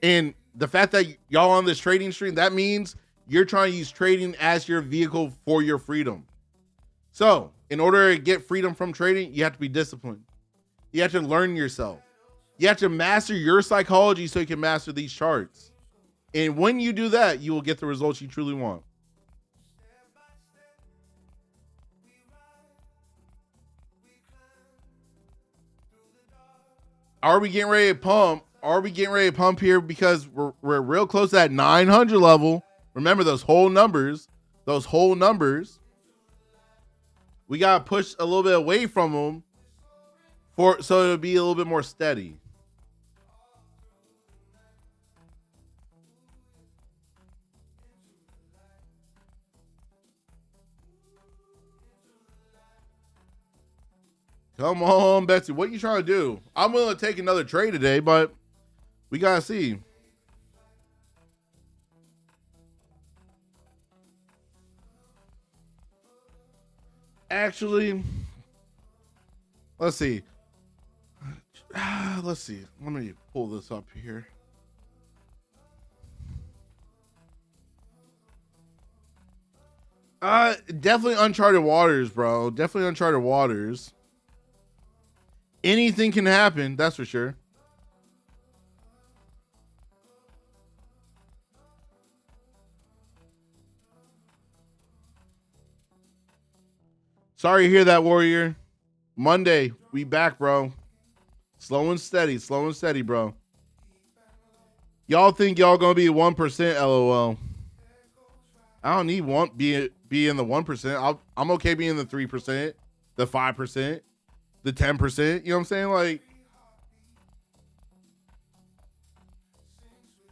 Speaker 1: And the fact that y'all on this trading stream, that means you're trying to use trading as your vehicle for your freedom. So in order to get freedom from trading, you have to be disciplined. You have to learn yourself. You have to master your psychology so you can master these charts. And when you do that, you will get the results you truly want. Are we getting ready to pump? Are we getting ready to pump here? Because we're real close to that 900 level. Remember those whole numbers. We got to push a little bit away from them so it'll be a little bit more steady. Come on, Betsy. What are you trying to do? I'm willing to take another trade today, but we got to see. Actually, let's see. Let's see. Let me pull this up here. Definitely uncharted waters, bro. Definitely uncharted waters. Anything can happen, that's for sure. Sorry to hear that, Warrior. Monday, we back, bro. Slow and steady, bro. Y'all think y'all gonna be 1%, LOL. I don't need be in the 1%. I'm okay being the 3%, the 5%, the 10%. You know what I'm saying? Like,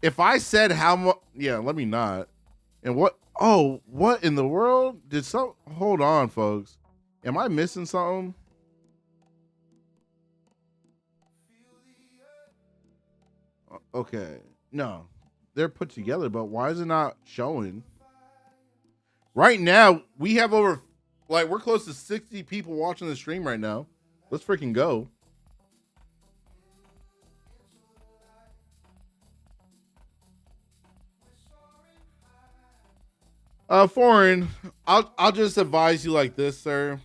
Speaker 1: If I said how much, yeah, let me not. And what? Oh, what in the world did some? Hold on, folks. Am I missing something? Okay, no, they're put together, but why is it not showing? Right now, we have over, like, we're close to 60 people watching the stream right now. Let's freaking go. Foreign, I'll just advise you like this, sir.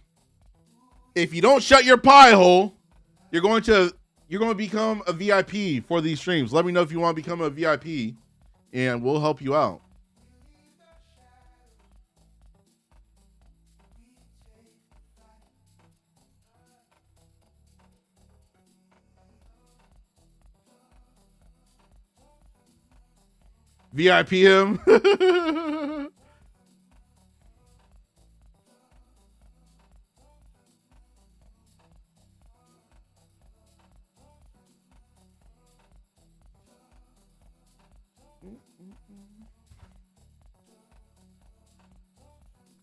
Speaker 1: If you don't shut your pie hole, you're going to become a VIP for these streams. Let me know if you want to become a VIP, and we'll help you out. VIP him.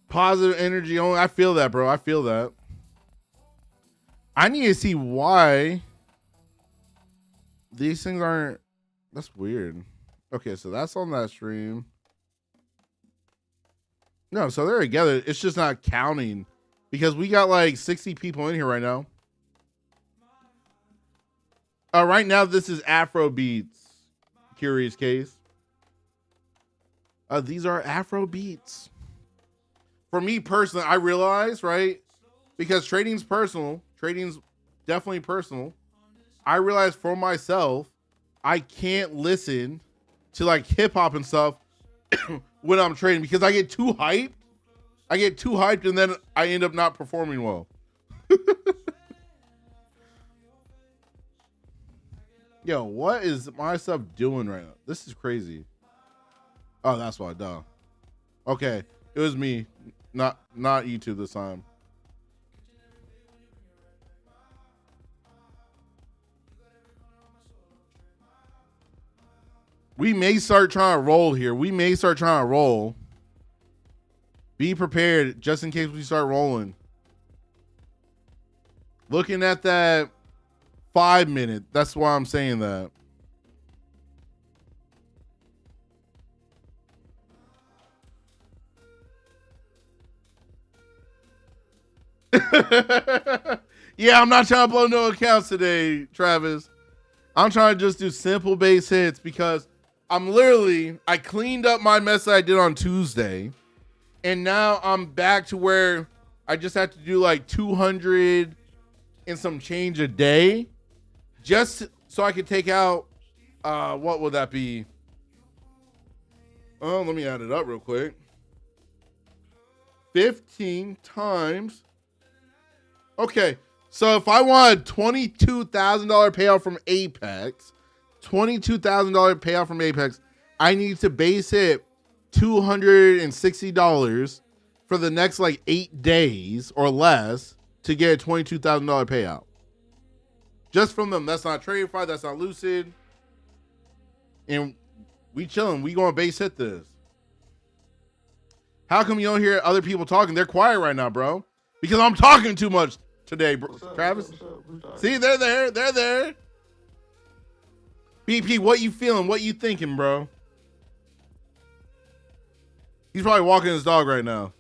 Speaker 1: Positive energy only. I feel that, bro. I feel that. I need to see why these things aren't. That's weird. Okay, so that's on that stream. No, so they're together. It's just not counting because we got like 60 people in here right now. Right now, this is Afro Beats. Curious case. These are Afro Beats. For me personally, I realize, right? Because trading's personal. Trading's definitely personal. I realize for myself, I can't listen to like hip hop and stuff when I'm trading because I get too hyped. I get too hyped and then I end up not performing well. Yo, what is my stuff doing right now? This is crazy. Oh, that's why, duh. Okay, it was me, not YouTube this time. We may start trying to roll here. We may start trying to roll. Be prepared just in case we start rolling. Looking at that 5 minute. That's why I'm saying that. Yeah, I'm not trying to blow no accounts today, Travis. I'm trying to just do simple base hits because I cleaned up my mess that I did on Tuesday. And now I'm back to where I just have to do like 200 and some change a day just so I could take out, what would that be? Oh, let me add it up real quick. 15 times. Okay, so if I want a $22,000 payout from Apex, I need to base hit $260 for the next like 8 days or less to get a $22,000 payout. Just from them. That's not Tradeify. That's not Lucid. And we chilling. We going to base hit this. How come you don't hear other people talking? They're quiet right now, bro. Because I'm talking too much today, bro. Travis. See, they're there. They're there. BP, what you feeling? What you thinking, bro? He's probably walking his dog right now.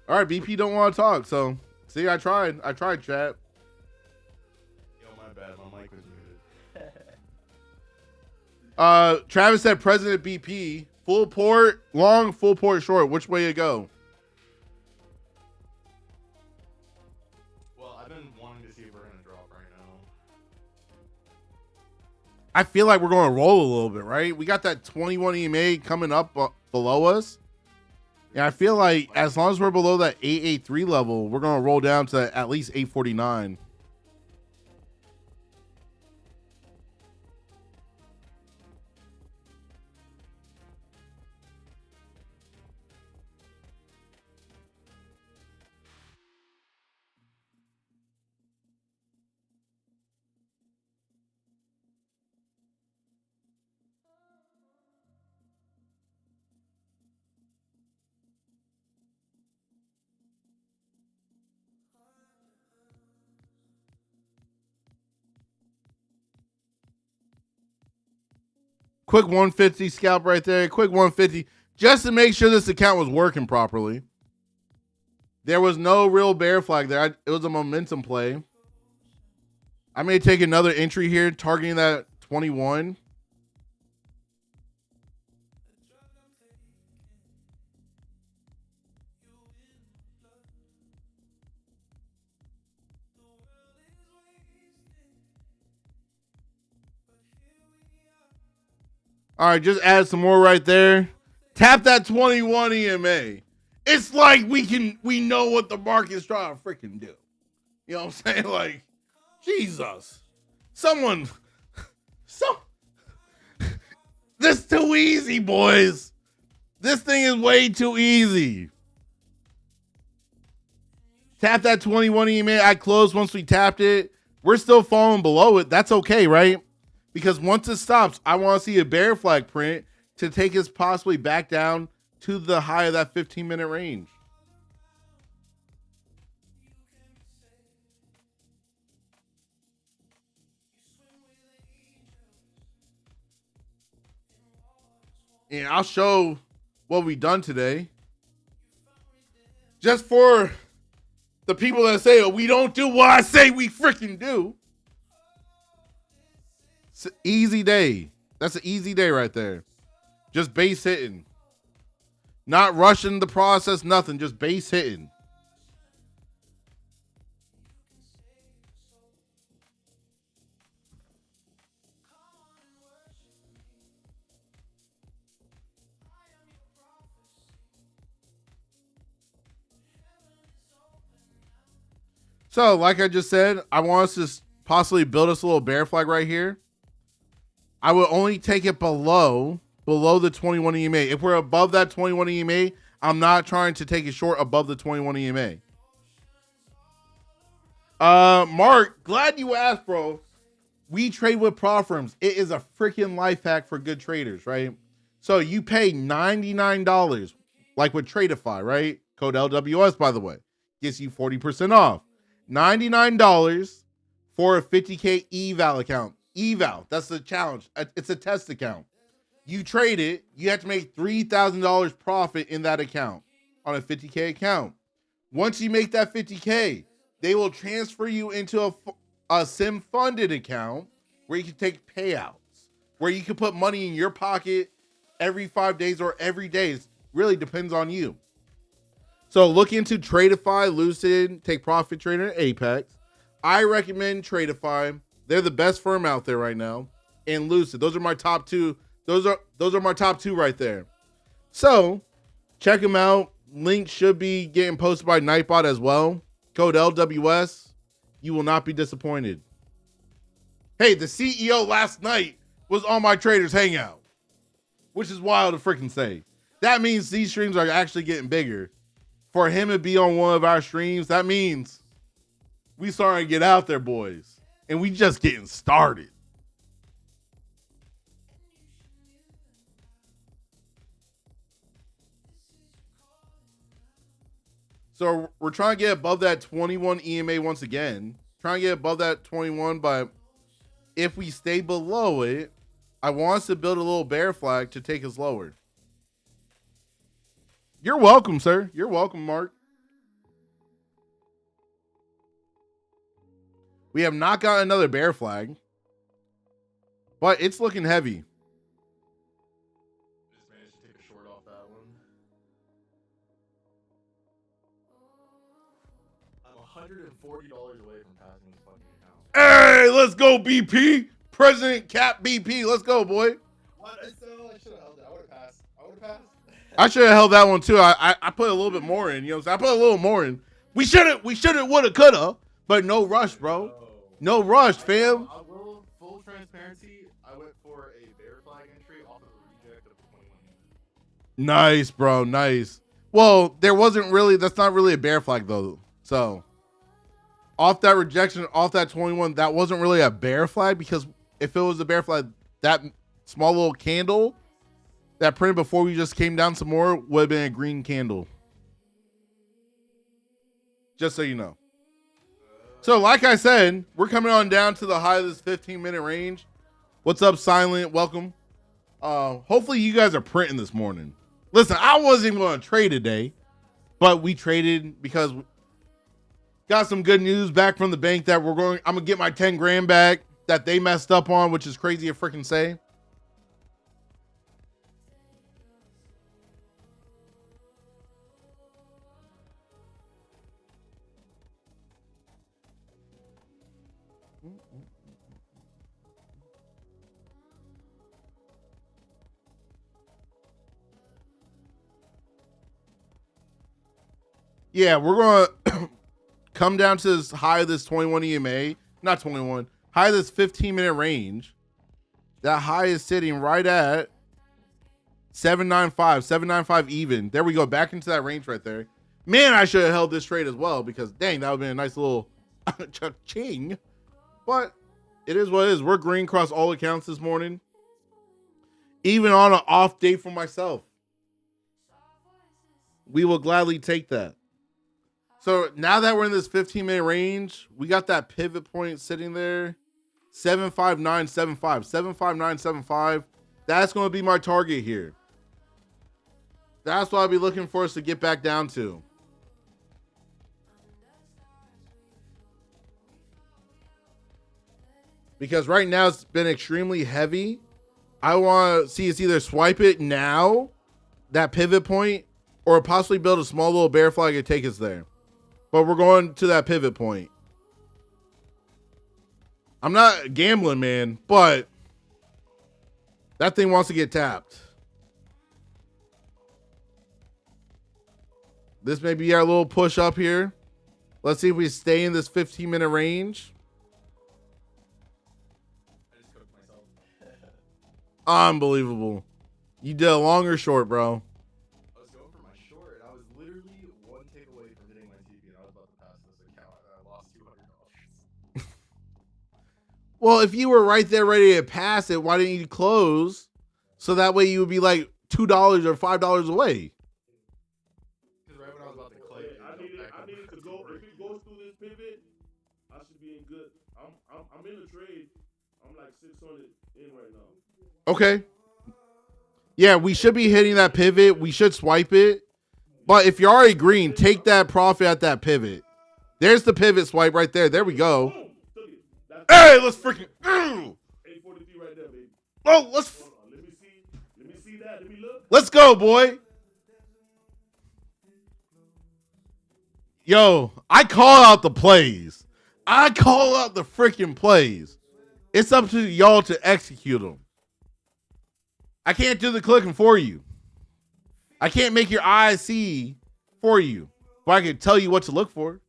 Speaker 1: All right, BP don't want to talk, so see, I tried, chat.
Speaker 4: Yo, my bad, my mic was muted.
Speaker 1: Travis said President BP, full port long, full port short. Which way you go?
Speaker 4: Well, I've been wanting to see if we're gonna drop right now.
Speaker 1: I feel like we're going to roll a little bit, right? We got that 21 EMA coming up below us. Yeah, I feel like as long as we're below that 883 level, we're going to roll down to at least 849. Quick 150 scalp right there. Quick 150 just to make sure this account was working properly. There was no real bear flag there. It was a momentum play. I may take another entry here, targeting that 21. All right, just add some more right there. Tap that 21 EMA. It's like we know what the market's trying to freaking do. You know what I'm saying? Like, Jesus. This too easy, boys. This thing is way too easy. Tap that 21 EMA. I closed once we tapped it. We're still falling below it. That's okay, right? Because once it stops, I want to see a bear flag print to take us possibly back down to the high of that 15-minute range. And I'll show what we've done today. Just for the people that say, oh, we don't do what I say we freaking do. It's an easy day. That's an easy day right there. Just base hitting. Not rushing the process, nothing. Just base hitting. So, like I just said, I want us to possibly build us a little bear flag right here. I will only take it below the 21 EMA. If we're above that 21 EMA, I'm not trying to take it short above the 21 EMA. Mark, glad you asked, bro. We trade with prop firms. It is a freaking life hack for good traders, right? So you pay $99, like with Tradeify, right? Code LWS, by the way, gets you 40% off. $99 for a 50K eval account. Eval, that's the challenge. It's a test account. You trade it, you have to make $3,000 profit in that account on a 50K account. Once you make that 50K, they will transfer you into a sim funded account where you can take payouts, where you can put money in your pocket every 5 days or every day. It really depends on you. So look into Tradeify, Lucid, Take Profit Trader, and Apex. I recommend Tradeify. They're the best firm out there right now. And Lucid. Those are my top two. Those are my top two right there. So check them out. Link should be getting posted by Nightbot as well. Code LWS. You will not be disappointed. Hey, the CEO last night was on my Traders Hangout, which is wild to freaking say. That means these streams are actually getting bigger. For him to be on one of our streams, that means we starting to get out there, boys. And we just getting started. So we're trying to get above that 21 EMA once again. Trying to get above that 21, but if we stay below it, I want us to build a little bear flag to take us lower. You're welcome, sir. You're welcome, Mark. We have not got another bear flag, but it's looking heavy.
Speaker 4: Just managed to take a short off that one. I'm $140 away from passing this fucking account.
Speaker 1: Hey, let's go, BP. President Cap BP. Let's go, boy.
Speaker 4: What? I should have held that. I would have passed.
Speaker 1: I should have held that one too. I put a little bit more in. You know what I'm saying? I put a little more in. We should have, would have, could have, but no rush, bro. No rush, fam.
Speaker 4: I will, full transparency, I went for a bear flag entry off of a reject of 21.
Speaker 1: Nice, bro. Nice. Well, that's not really a bear flag though. So off that rejection, off that 21, that wasn't really a bear flag, because if it was a bear flag, that small little candle that printed before we just came down some more would have been a green candle. Just so you know. So like I said, we're coming on down to the high of this 15-minute range. What's up, Silent? Welcome. Hopefully you guys are printing this morning. Listen, I wasn't even going to trade today, but we traded because we got some good news back from the bank that I'm going to get my 10 grand back that they messed up on, which is crazy to freaking say. Yeah, we're going to come down to this high of this 21 EMA, not 21, high of this 15-minute range. That high is sitting right at 795 even. There we go, back into that range right there. Man, I should have held this trade as well because, dang, that would have been a nice little cha-ching. But it is what it is. We're green across all accounts this morning, even on an off day for myself. We will gladly take that. So now that we're in this 15-minute range, we got that pivot point sitting there. 75975. 75975. That's going to be my target here. That's what I'll be looking for us to get back down to. Because right now it's been extremely heavy. I want to see us either swipe it now, that pivot point, or possibly build a small little bear flag and take us there. But we're going to that pivot point. I'm not gambling, man, but that thing wants to get tapped. This may be our little push up here. Let's see if we stay in this 15-minute range.
Speaker 4: I just cooked myself.
Speaker 1: Unbelievable. You did a long or short, bro.
Speaker 4: I was going for my short. I was literally one tick away from hitting my TP, and I was about to pass this account, and I lost $200.
Speaker 1: Well, if you were right there ready to pass it, why didn't you close? So that way you would be like $2 or $5 away.
Speaker 4: Because right when I was about to click,
Speaker 3: I needed to go. If it goes through this pivot, I should be in good. I'm in the trade. I'm like 600 in right now.
Speaker 1: Okay. Yeah, we should be hitting that pivot. We should swipe it. But if you're already green, take that profit at that pivot. There's the pivot swipe right there. There we go. Hey, let's freaking.
Speaker 3: 843 right there, baby.
Speaker 1: Oh, let's.
Speaker 3: Hold on. Let me see that. Let me look.
Speaker 1: Let's go, boy. Yo, I call out the plays. I call out the freaking plays. It's up to y'all to execute them. I can't do the clicking for you. I can't make your eyes see for you, but I can tell you what to look for.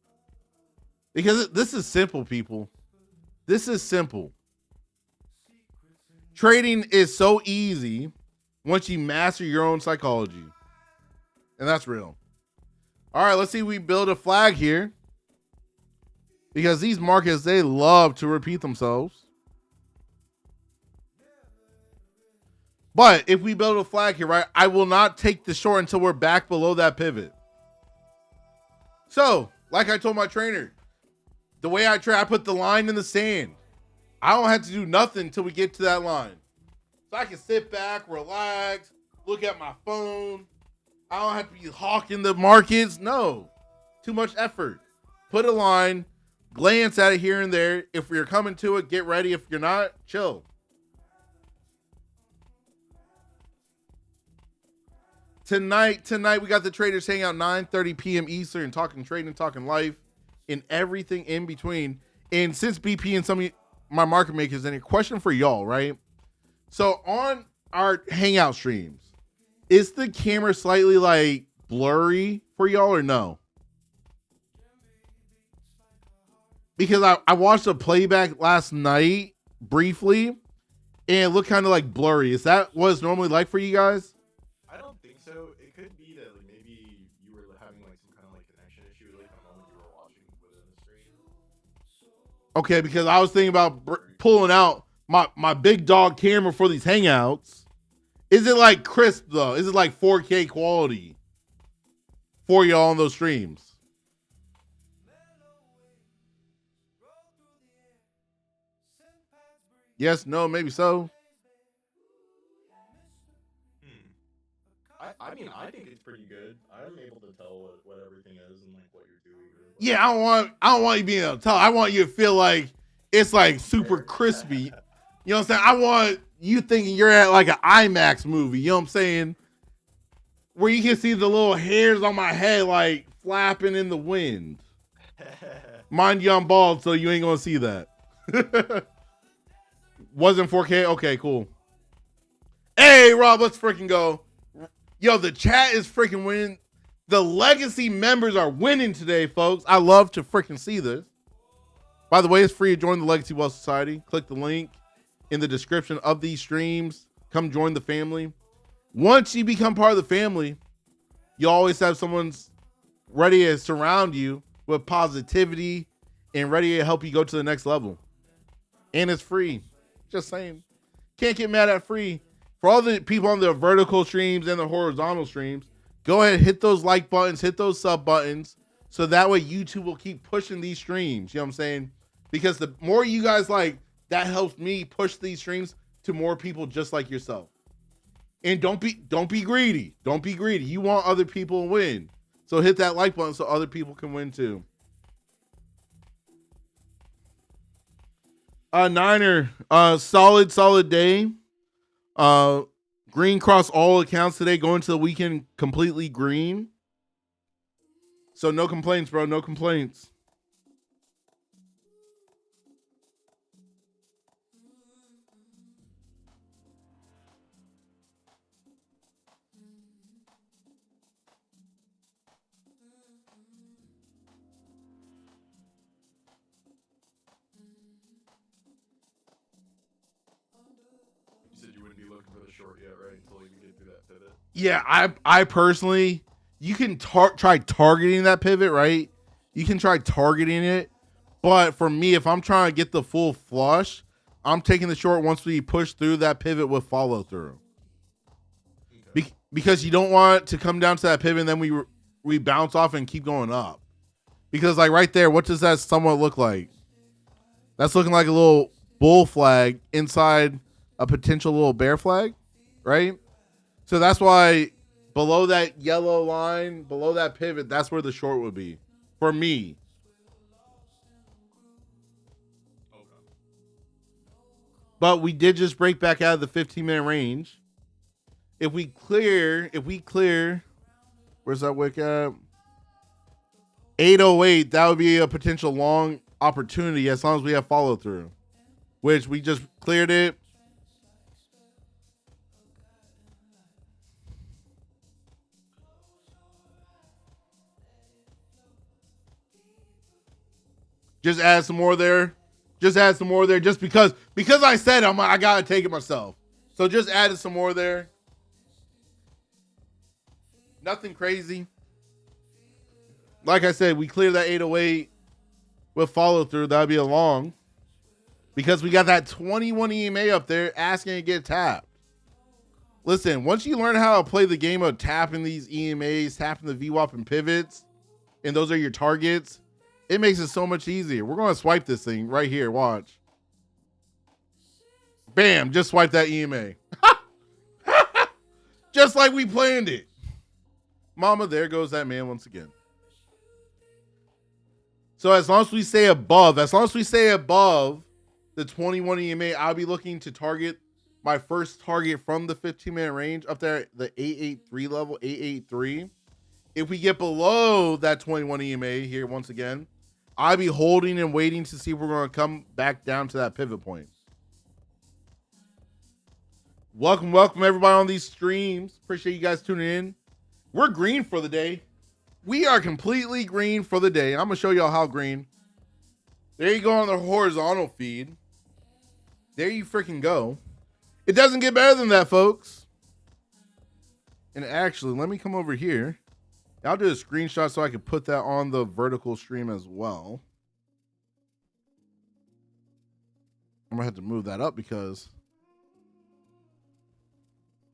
Speaker 1: Because this is simple, people. This is simple. Trading is so easy once you master your own psychology. And that's real. All right, let's see if we build a flag here. Because these markets, they love to repeat themselves. But if we build a flag here, right, I will not take the short until we're back below that pivot. So, like I told my trainer, the way I trade, I put the line in the sand. I don't have to do nothing until we get to that line. So I can sit back, relax, look at my phone. I don't have to be hawking the markets. No, too much effort. Put a line, glance at it here and there. If you're coming to it, get ready. If you're not, chill. Tonight, we got the traders hanging out 9:30 p.m. Eastern, talking trading, talking life, and everything in between. And since BP and some of my market makers in here, question for y'all, right? So on our hangout streams, is the camera slightly like blurry for y'all or no? Because I watched a playback last night briefly, and it looked kind of like blurry. Is that what it's normally like for you guys?
Speaker 4: I don't think so. It could be that like maybe you were having like some kind of like connection issue like the moment you were watching within the stream.
Speaker 1: Okay, because I was thinking about pulling out my big dog camera for these hangouts. Is it like crisp though? Is it like 4K quality for y'all on those streams? Yes, no, maybe so.
Speaker 4: I mean, I think it's pretty good. I'm able to tell what everything is and like what you're doing.
Speaker 1: Yeah, I don't want you being able to tell. I want you to feel like it's like super crispy. You know what I'm saying? I want you thinking you're at like an IMAX movie. You know what I'm saying? Where you can see the little hairs on my head like flapping in the wind. Mind you, I'm bald, so you ain't gonna see that. Wasn't 4K? Okay, cool. Hey, Rob, let's freaking go. Yo, the chat is freaking winning. The legacy members are winning today, folks. I love to freaking see this. By the way, it's free to join the Legacy Wealth Society. Click the link in the description of these streams. Come join the family. Once you become part of the family, you always have someone's ready to surround you with positivity and ready to help you go to the next level. And it's free. Just saying. Can't get mad at free. For all the people on the vertical streams and the horizontal streams, go ahead, hit those like buttons, hit those sub buttons, so that way YouTube will keep pushing these streams. You know what I'm saying? Because the more you guys like, that helps me push these streams to more people just like yourself. And don't be greedy. Don't be greedy. You want other people to win. So hit that like button so other people can win too. Niner, solid day. Green across all accounts today, going to the weekend completely green. So no complaints, bro. No complaints.
Speaker 4: Short yet, right? Until you get through that pivot.
Speaker 1: Yeah, I personally, you can try targeting that pivot, right? You can try targeting it, but for me, if I'm trying to get the full flush, I'm taking the short once we push through that pivot with follow through. Okay. Because you don't want to come down to that pivot and then we bounce off and keep going up. Because like right there, what does that somewhat look like? That's looking like a little bull flag inside a potential little bear flag, right? So that's why below that yellow line, below that pivot, that's where the short would be for me. Okay. But we did just break back out of the 15-minute range. If we clear, where's that wick at? 808, that would be a potential long opportunity as long as we have follow through, which we just cleared it. Just add some more there. Just add some more there. Just because I said it, I gotta take it myself. So just added some more there. Nothing crazy. Like I said, we cleared that 808 with follow through. That'd be a long. Because we got that 21 EMA up there asking to get tapped. Listen, once you learn how to play the game of tapping these EMAs, tapping the VWAP and pivots, and those are your targets, it makes it so much easier. We're going to swipe this thing right here. Watch. Bam. Just swipe that EMA. Just like we planned it. Mama, there goes that man once again. So as long as we stay above the 21 EMA, I'll be looking to target my first target from the 15-minute range up there at the 883 level, 883. If we get below that 21 EMA here once again, I'll be holding and waiting to see if we're going to come back down to that pivot point. Welcome everybody on these streams. Appreciate you guys tuning in. We're green for the day. We are completely green for the day. I'm going to show y'all how green. There you go on the horizontal feed. There you freaking go. It doesn't get better than that, folks. And actually, let me come over here. I'll do a screenshot so I can put that on the vertical stream as well. I'm going to have to move that up because...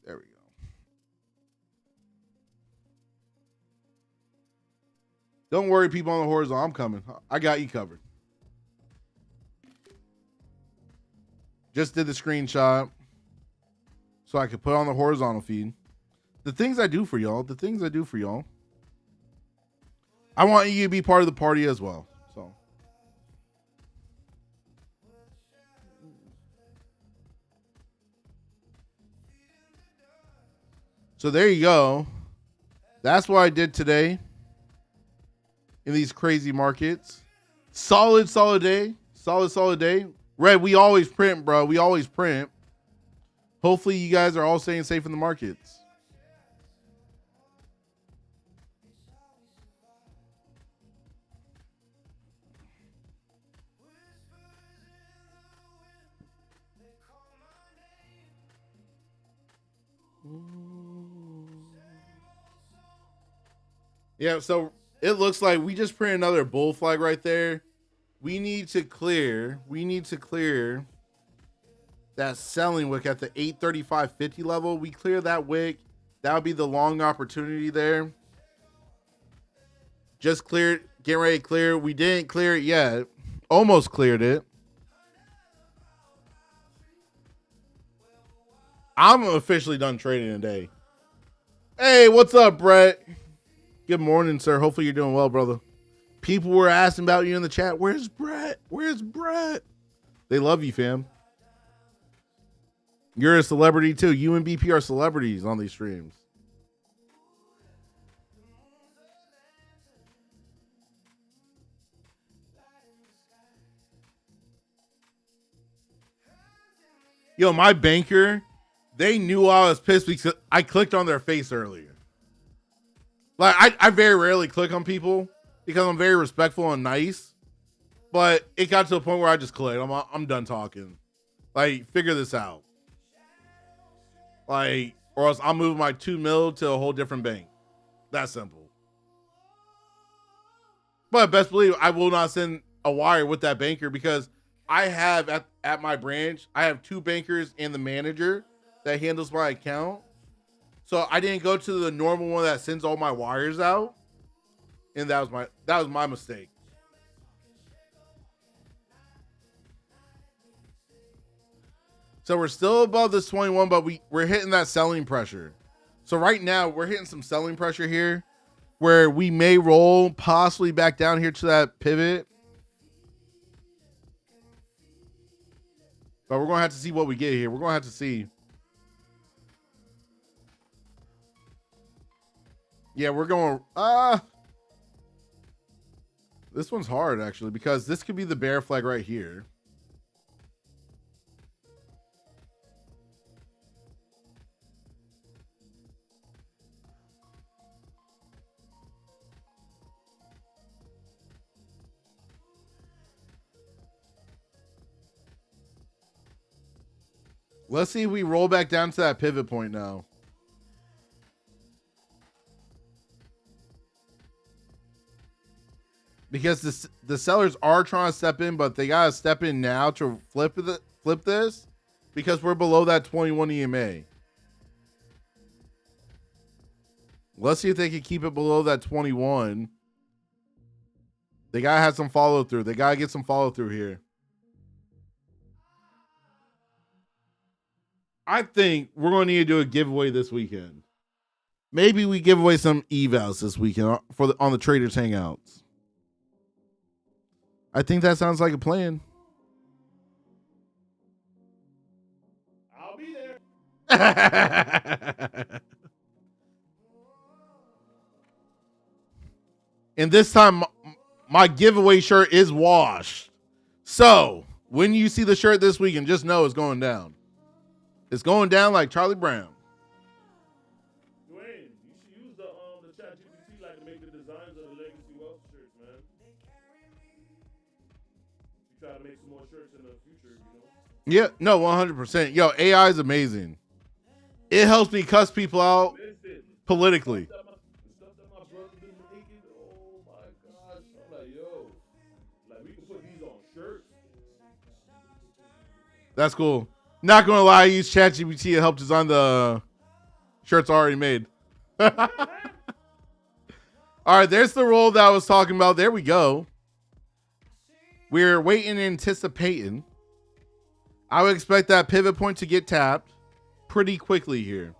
Speaker 1: There we go. Don't worry, people on the horizontal. I'm coming. I got you covered. Just did the screenshot so I could put on the horizontal feed. The things I do for y'all. The things I do for y'all. I want you to be part of the party as well. So there you go. That's what I did today in these crazy markets. Solid day. Solid day. Red, we always print, bro. We always print. Hopefully you guys are all staying safe in the markets. Yeah, so it looks like we just print another bull flag right there. We need to clear that selling wick at the 835.50 level. We clear that wick. That would be the long opportunity there. Just cleared, get ready to clear. We didn't clear it yet. Almost cleared it. I'm officially done trading today. Hey, what's up, Brett? Good morning, sir. Hopefully you're doing well, brother. People were asking about you in the chat. Where's Brett? Where's Brett? They love you, fam. You're a celebrity too. You and BP are celebrities on these streams. Yo, my banker, they knew I was pissed because I clicked on their face earlier. Like, I very rarely click on people because I'm very respectful and nice. But it got to a point where I just clicked. I'm done talking. Like, figure this out. Like, or else I'll move my 2 mil to a whole different bank. That simple. But best believe I will not send a wire with that banker because I have at my branch, I have 2 bankers and the manager that handles my account. So I didn't go to the normal one that sends all my wires out. And that was my mistake. So we're still above this 21, but we're hitting that selling pressure. So right now we're hitting some selling pressure here where we may roll possibly back down here to that pivot. But we're going to have to see what we get here. We're going to have to see. Yeah, we're going, this one's hard actually because this could be the bear flag right here. Let's see if we roll back down to that pivot point now. Because the sellers are trying to step in, but they got to step in now to flip this because we're below that 21 EMA. Let's see if they can keep it below that 21. They got to have some follow through. They got to get some follow through here. I think we're going to need to do a giveaway this weekend. Maybe we give away some evals this weekend on the Traders Hangouts. I think that sounds like a plan.
Speaker 3: I'll be there.
Speaker 1: And this time, my giveaway shirt is washed. So, when you see the shirt this weekend, just know it's going down. It's going down like Charlie Brown.
Speaker 3: Duane, you should use the ChatGPT like to make the designs of the Legacy Wealth shirts, man. You try to make some more shirts in the future, you know?
Speaker 1: Yeah, no, 100%. Yo, AI is amazing. It helps me cuss people out politically.
Speaker 3: The stuff that my brother been making, oh my gosh. I'm like, yo, like we can put these on shirts.
Speaker 1: That's cool. Not gonna lie, I use ChatGPT to help design the shirts already made. All right, there's the roll that I was talking about. There we go. We're waiting and anticipating. I would expect that pivot point to get tapped pretty quickly here.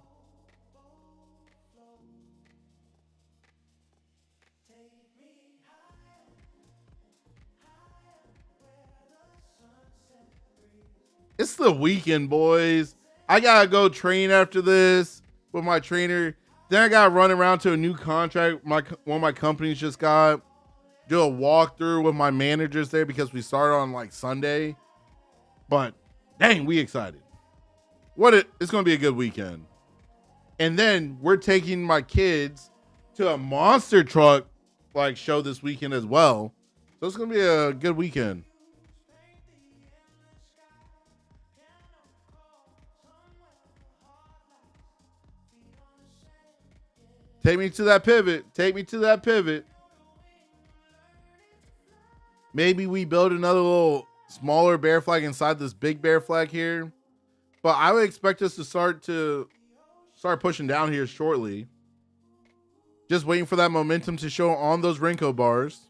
Speaker 1: It's the weekend, boys. I gotta go train after this with my trainer. Then I gotta run around to a new contract one of my companies just got. Do a walkthrough with my managers there because we start on like Sunday. But dang, we excited. It's gonna be a good weekend. And then we're taking my kids to a monster truck like show this weekend as well. So it's gonna be a good weekend. Take me to that pivot. Take me to that pivot. Maybe we build another little smaller bear flag inside this big bear flag here. But I would expect us to start pushing down here shortly. Just waiting for that momentum to show on those Renko bars.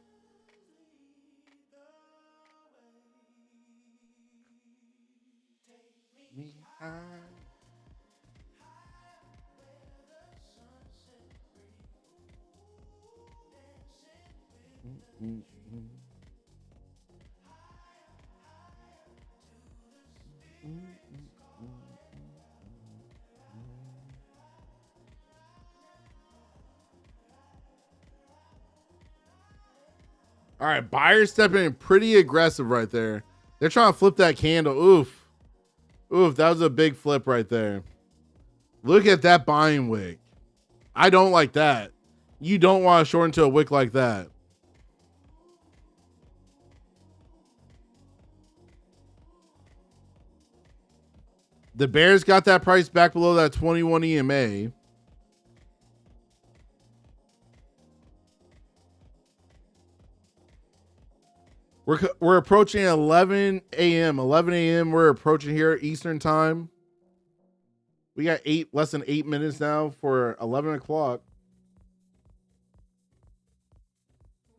Speaker 1: All right, buyers stepping in pretty aggressive right there. They're trying to flip that candle. Oof. Oof, that was a big flip right there. Look at that buying wick. I don't like that. You don't want to short into a wick like that. The bears got that price back below that 21 EMA. We're approaching 11 a.m. 11 a.m. We're approaching here Eastern time. We got less than 8 minutes now for 11 o'clock.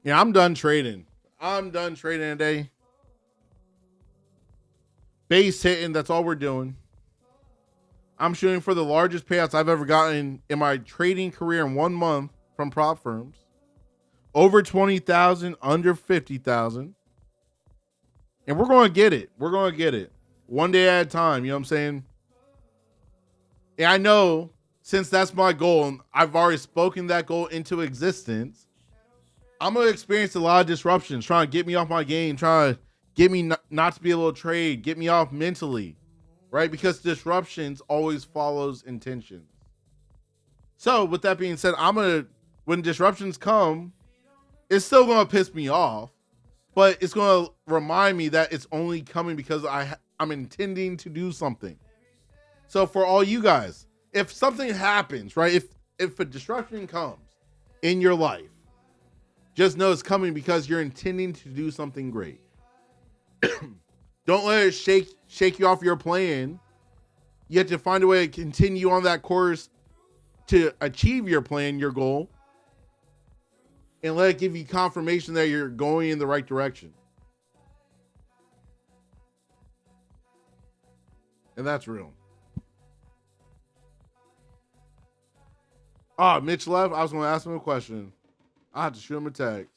Speaker 1: Yeah, I'm done trading. I'm done trading today. Base hitting, that's all we're doing. I'm shooting for the largest payouts I've ever gotten in my trading career in 1 month from prop firms. Over 20,000, under 50,000. And we're going to get it. We're going to get it. One day at a time, you know what I'm saying? And I know since that's my goal, and I've already spoken that goal into existence, I'm going to experience a lot of disruptions, trying to get me off my game, trying to get me not to be able to trade, get me off mentally, right? Because disruptions always follows intentions. So with that being said, when disruptions come, it's still going to piss me off, but it's going to remind me that it's only coming because I'm intending to do something. So for all you guys, if something happens, right? If a disruption comes in your life, just know it's coming because you're intending to do something great. Don't let it shake you off your plan. You have to find a way to continue on that course to achieve your plan, your goal, and let it give you confirmation that you're going in the right direction. And that's real. Oh, Mitch left. I was going to ask him a question. I have to shoot him a text.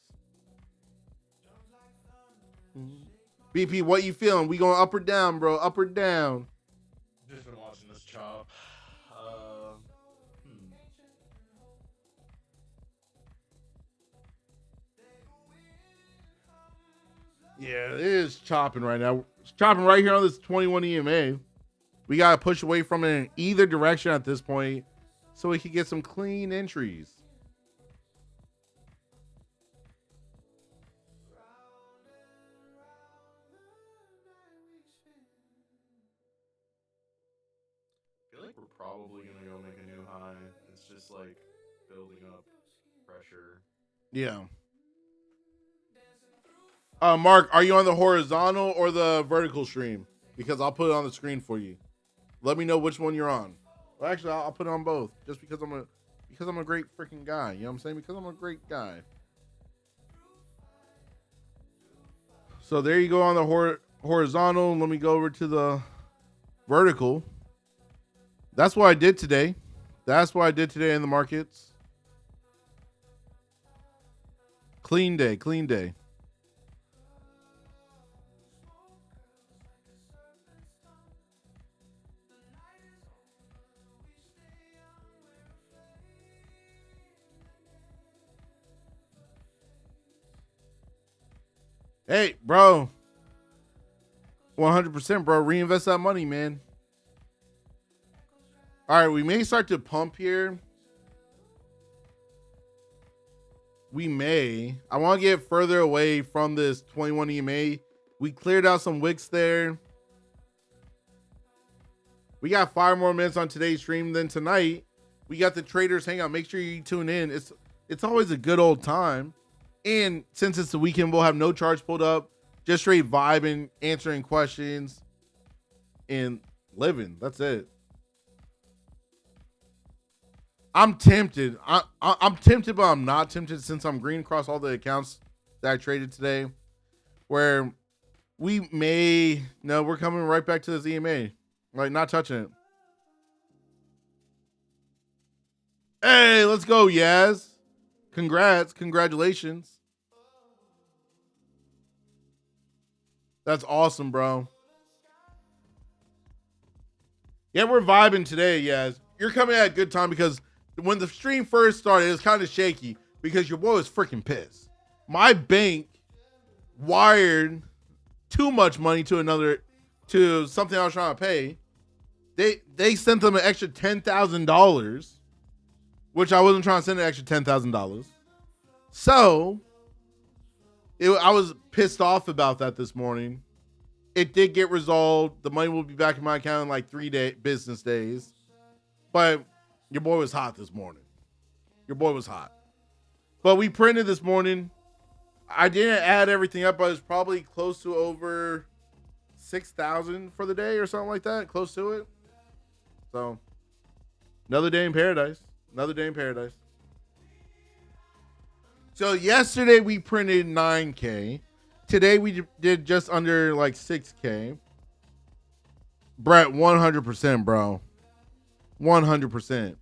Speaker 1: BP, what you feeling? We going up or down, bro? Up or down?
Speaker 4: Just been watching this chop.
Speaker 1: Yeah, it is chopping right now. It's chopping right here on this 21 EMA. We got to push away from it in either direction at this point so we can get some clean entries.
Speaker 4: I feel like we're probably going to go make a new high. It's just like building up pressure.
Speaker 1: Yeah. Mark, are you on the horizontal or the vertical stream? Because I'll put it on the screen for you. Let me know which one you're on. Well, actually, I'll put it on both, just because I'm a great freaking guy. You know what I'm saying? Because I'm a great guy. So there you go on the horizontal. Let me go over to the vertical. That's what I did today. That's what I did today in the markets. Clean day, clean day. Hey, bro. 100%, bro. Reinvest that money, man. All right, we may start to pump here. We may. I want to get further away from this 21 EMA. We cleared out some wicks there. We got 5 more minutes on today's stream. Then tonight, we got the Traders Hangout. Make sure you tune in. It's always a good old time. And since it's the weekend, we'll have no charge pulled up. Just straight vibing, answering questions, and living. That's it. I'm tempted. I'm tempted, but I'm not tempted since I'm green across all the accounts that I traded today. Where we may... No, we're coming right back to this EMA. Like, not touching it. Hey, let's go, Yaz. Congrats. Congratulations. That's awesome, bro. Yeah, we're vibing today, Yaz. You're coming at a good time because when the stream first started, it was kind of shaky because your boy was freaking pissed. My bank wired too much money to something I was trying to pay. They sent them an extra $10,000, which I wasn't trying to send an extra $10,000. So I was pissed off about that this morning. It did get resolved. The money will be back in my account in like 3 business days. But your boy was hot this morning. Your boy was hot. But we printed this morning. I didn't add everything up, but it's probably close to over 6,000 for the day or something like that. Close to it. So, another day in paradise. Another day in paradise. So, yesterday we printed 9K. Today we did just under like 6K. Brett, 100%, bro. 100%.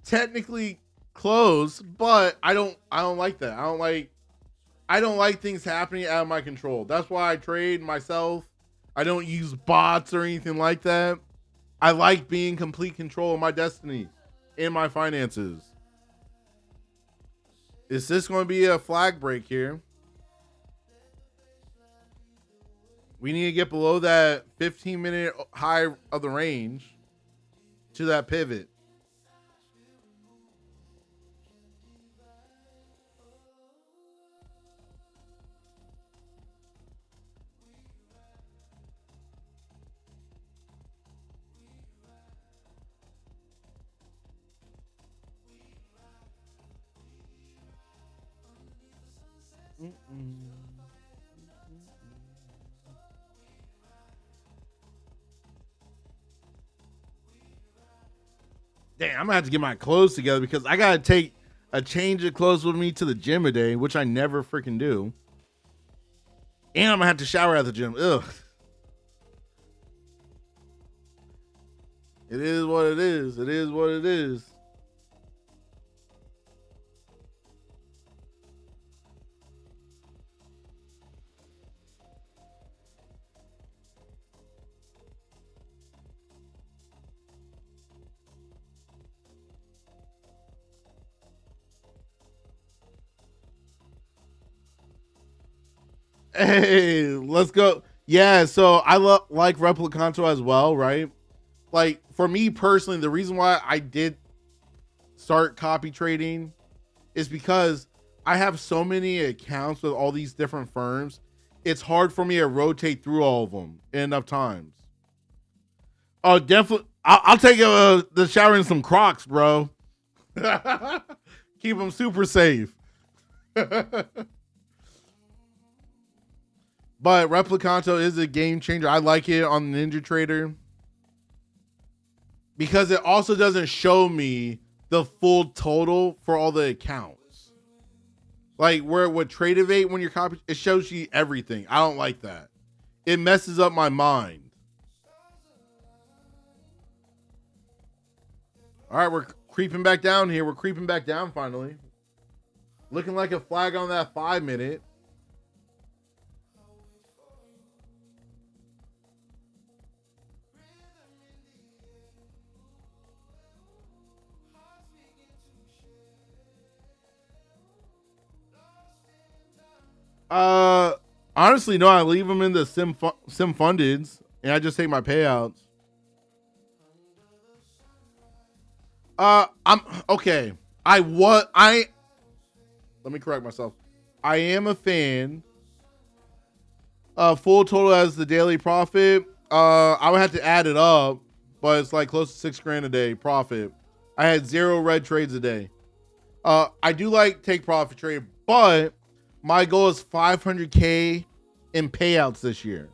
Speaker 1: Technically close, but I don't like that. I don't like things happening out of my control. That's why I trade myself. I don't use bots or anything like that. I like being in complete control of my destiny and my finances. Is this going to be a flag break here? We need to get below that 15-minute high of the range to that pivot. Damn, I'm gonna have to get my clothes together because I gotta take a change of clothes with me to the gym today, which I never freaking do. And I'm gonna have to shower at the gym. Ugh. It is what it is. It is what it is. Hey, let's go. Yeah, so I like Replicanto as well, right? Like, for me personally, the reason why I did start copy trading is because I have so many accounts with all these different firms. It's hard for me to rotate through all of them enough times. Oh, definitely. I'll take the shower in some Crocs, bro. Keep them super safe. But Replicanto is a game changer. I like it on Ninja Trader because it also doesn't show me the full total for all the accounts. Like where with Tradeify, when you're copying, it shows you everything. I don't like that. It messes up my mind. All right, we're creeping back down here. We're creeping back down finally. Looking like a flag on that 5 minute. Honestly, no, I leave them in the sim fundeds, and I just take my payouts. I'm okay. Let me correct myself. I am a fan. Full total as the daily profit. I would have to add it up, but it's like close to $6,000 a day profit. I had 0 red trades a day. I do like take profit trade, but my goal is 500K in payouts this year.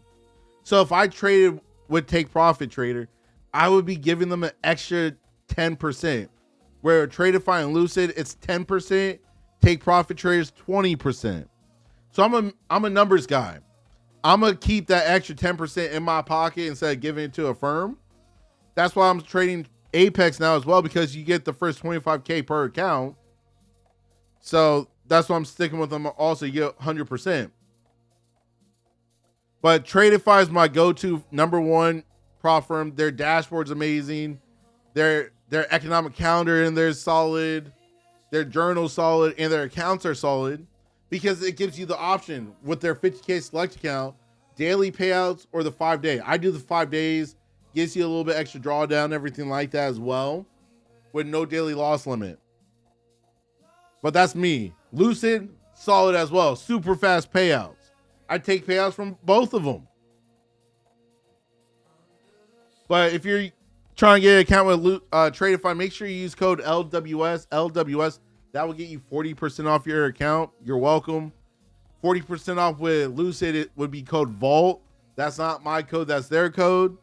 Speaker 1: So if I traded with take profit trader, I would be giving them an extra 10%. Where Tradeify and Lucid, it's 10%. Take profit traders 20%. So I'm a numbers guy. I'm gonna keep that extra 10% in my pocket instead of giving it to a firm. That's why I'm trading Apex now as well, because you get the first 25K per account. So that's why I'm sticking with them. Also, you get 100%. But Tradeify is my go-to #1 prop firm. Their dashboard's amazing. Their economic calendar in there is solid. Their journal's solid, and their accounts are solid because it gives you the option with their 50K select account, daily payouts or the 5-day. I do the 5 days, gives you a little bit extra drawdown, everything like that as well, with no daily loss limit. But that's me. Lucid, solid as well. Super fast payouts. I take payouts from both of them. But if you're trying to get an account with Tradeify, make sure you use code LWS. That will get you 40% off your account. You're welcome. 40% off with Lucid, it would be code VAULT. That's not my code, that's their code.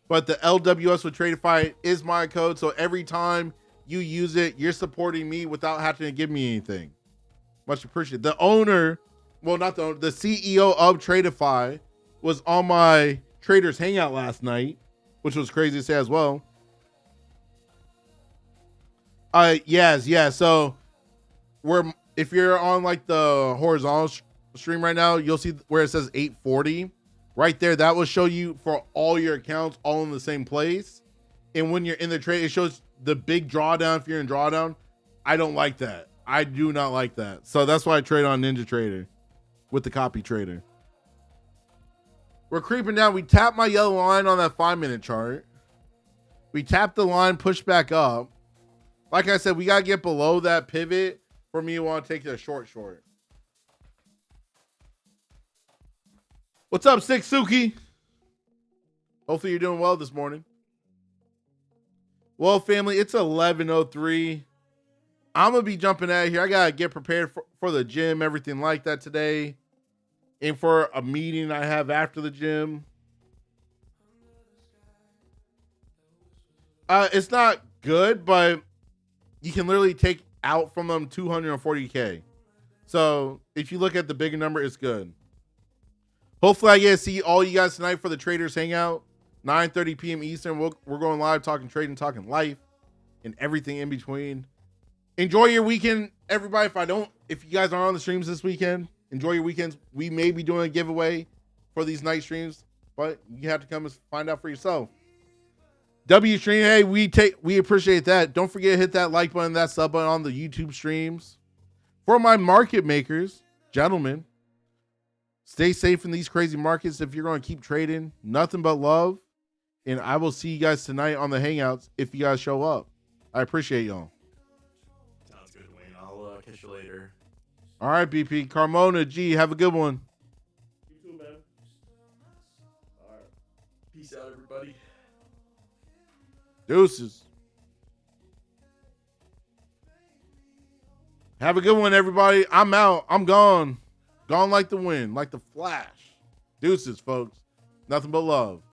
Speaker 1: But the LWS with Tradeify is my code. So every time you use it, you're supporting me without having to give me anything. Much appreciated. The owner, well, not the owner, the CEO of Tradeify was on my Traders Hangout last night, which was crazy to say as well. Yes. So if you're on like the horizontal stream right now, you'll see where it says 840 right there. That will show you for all your accounts all in the same place. And when you're in the trade, it shows the big drawdown. If you're in drawdown, I don't like that. I do not like that. So that's why I trade on Ninja Trader with the copy trader. We're creeping down. We tap my yellow line on that 5-minute chart. We tap the line, push back up. Like I said, we got to get below that pivot for me to want to take the short. What's up, Suki? Hopefully you're doing well this morning. Well, family, it's 11:03. I'm going to be jumping out of here. I got to get prepared for the gym, everything like that today. And for a meeting I have after the gym. It's not good, but you can literally take out from them 240K. So if you look at the bigger number, it's good. Hopefully I get to see all you guys tonight for the Traders Hangout. 9:30 p.m. Eastern. We're going live, talking trading, talking life, and everything in between. Enjoy your weekend, everybody. If you guys are on the streams this weekend, enjoy your weekends. We may be doing a giveaway for these night streams, but you have to come and find out for yourself. W stream, hey, we appreciate that. Don't forget to hit that like button, that sub button on the YouTube streams. For my market makers, gentlemen, stay safe in these crazy markets. If you're going to keep trading, nothing but love. And I will see you guys tonight on the Hangouts if you guys show up. I appreciate y'all.
Speaker 4: Sounds good, Wayne. I'll catch you later.
Speaker 1: All right, BP. Carmona, G, have a good one.
Speaker 3: You too, man. All right.
Speaker 4: Peace out, everybody.
Speaker 1: Deuces. Have a good one, everybody. I'm out. I'm gone. Gone like the wind, like the flash. Deuces, folks. Nothing but love.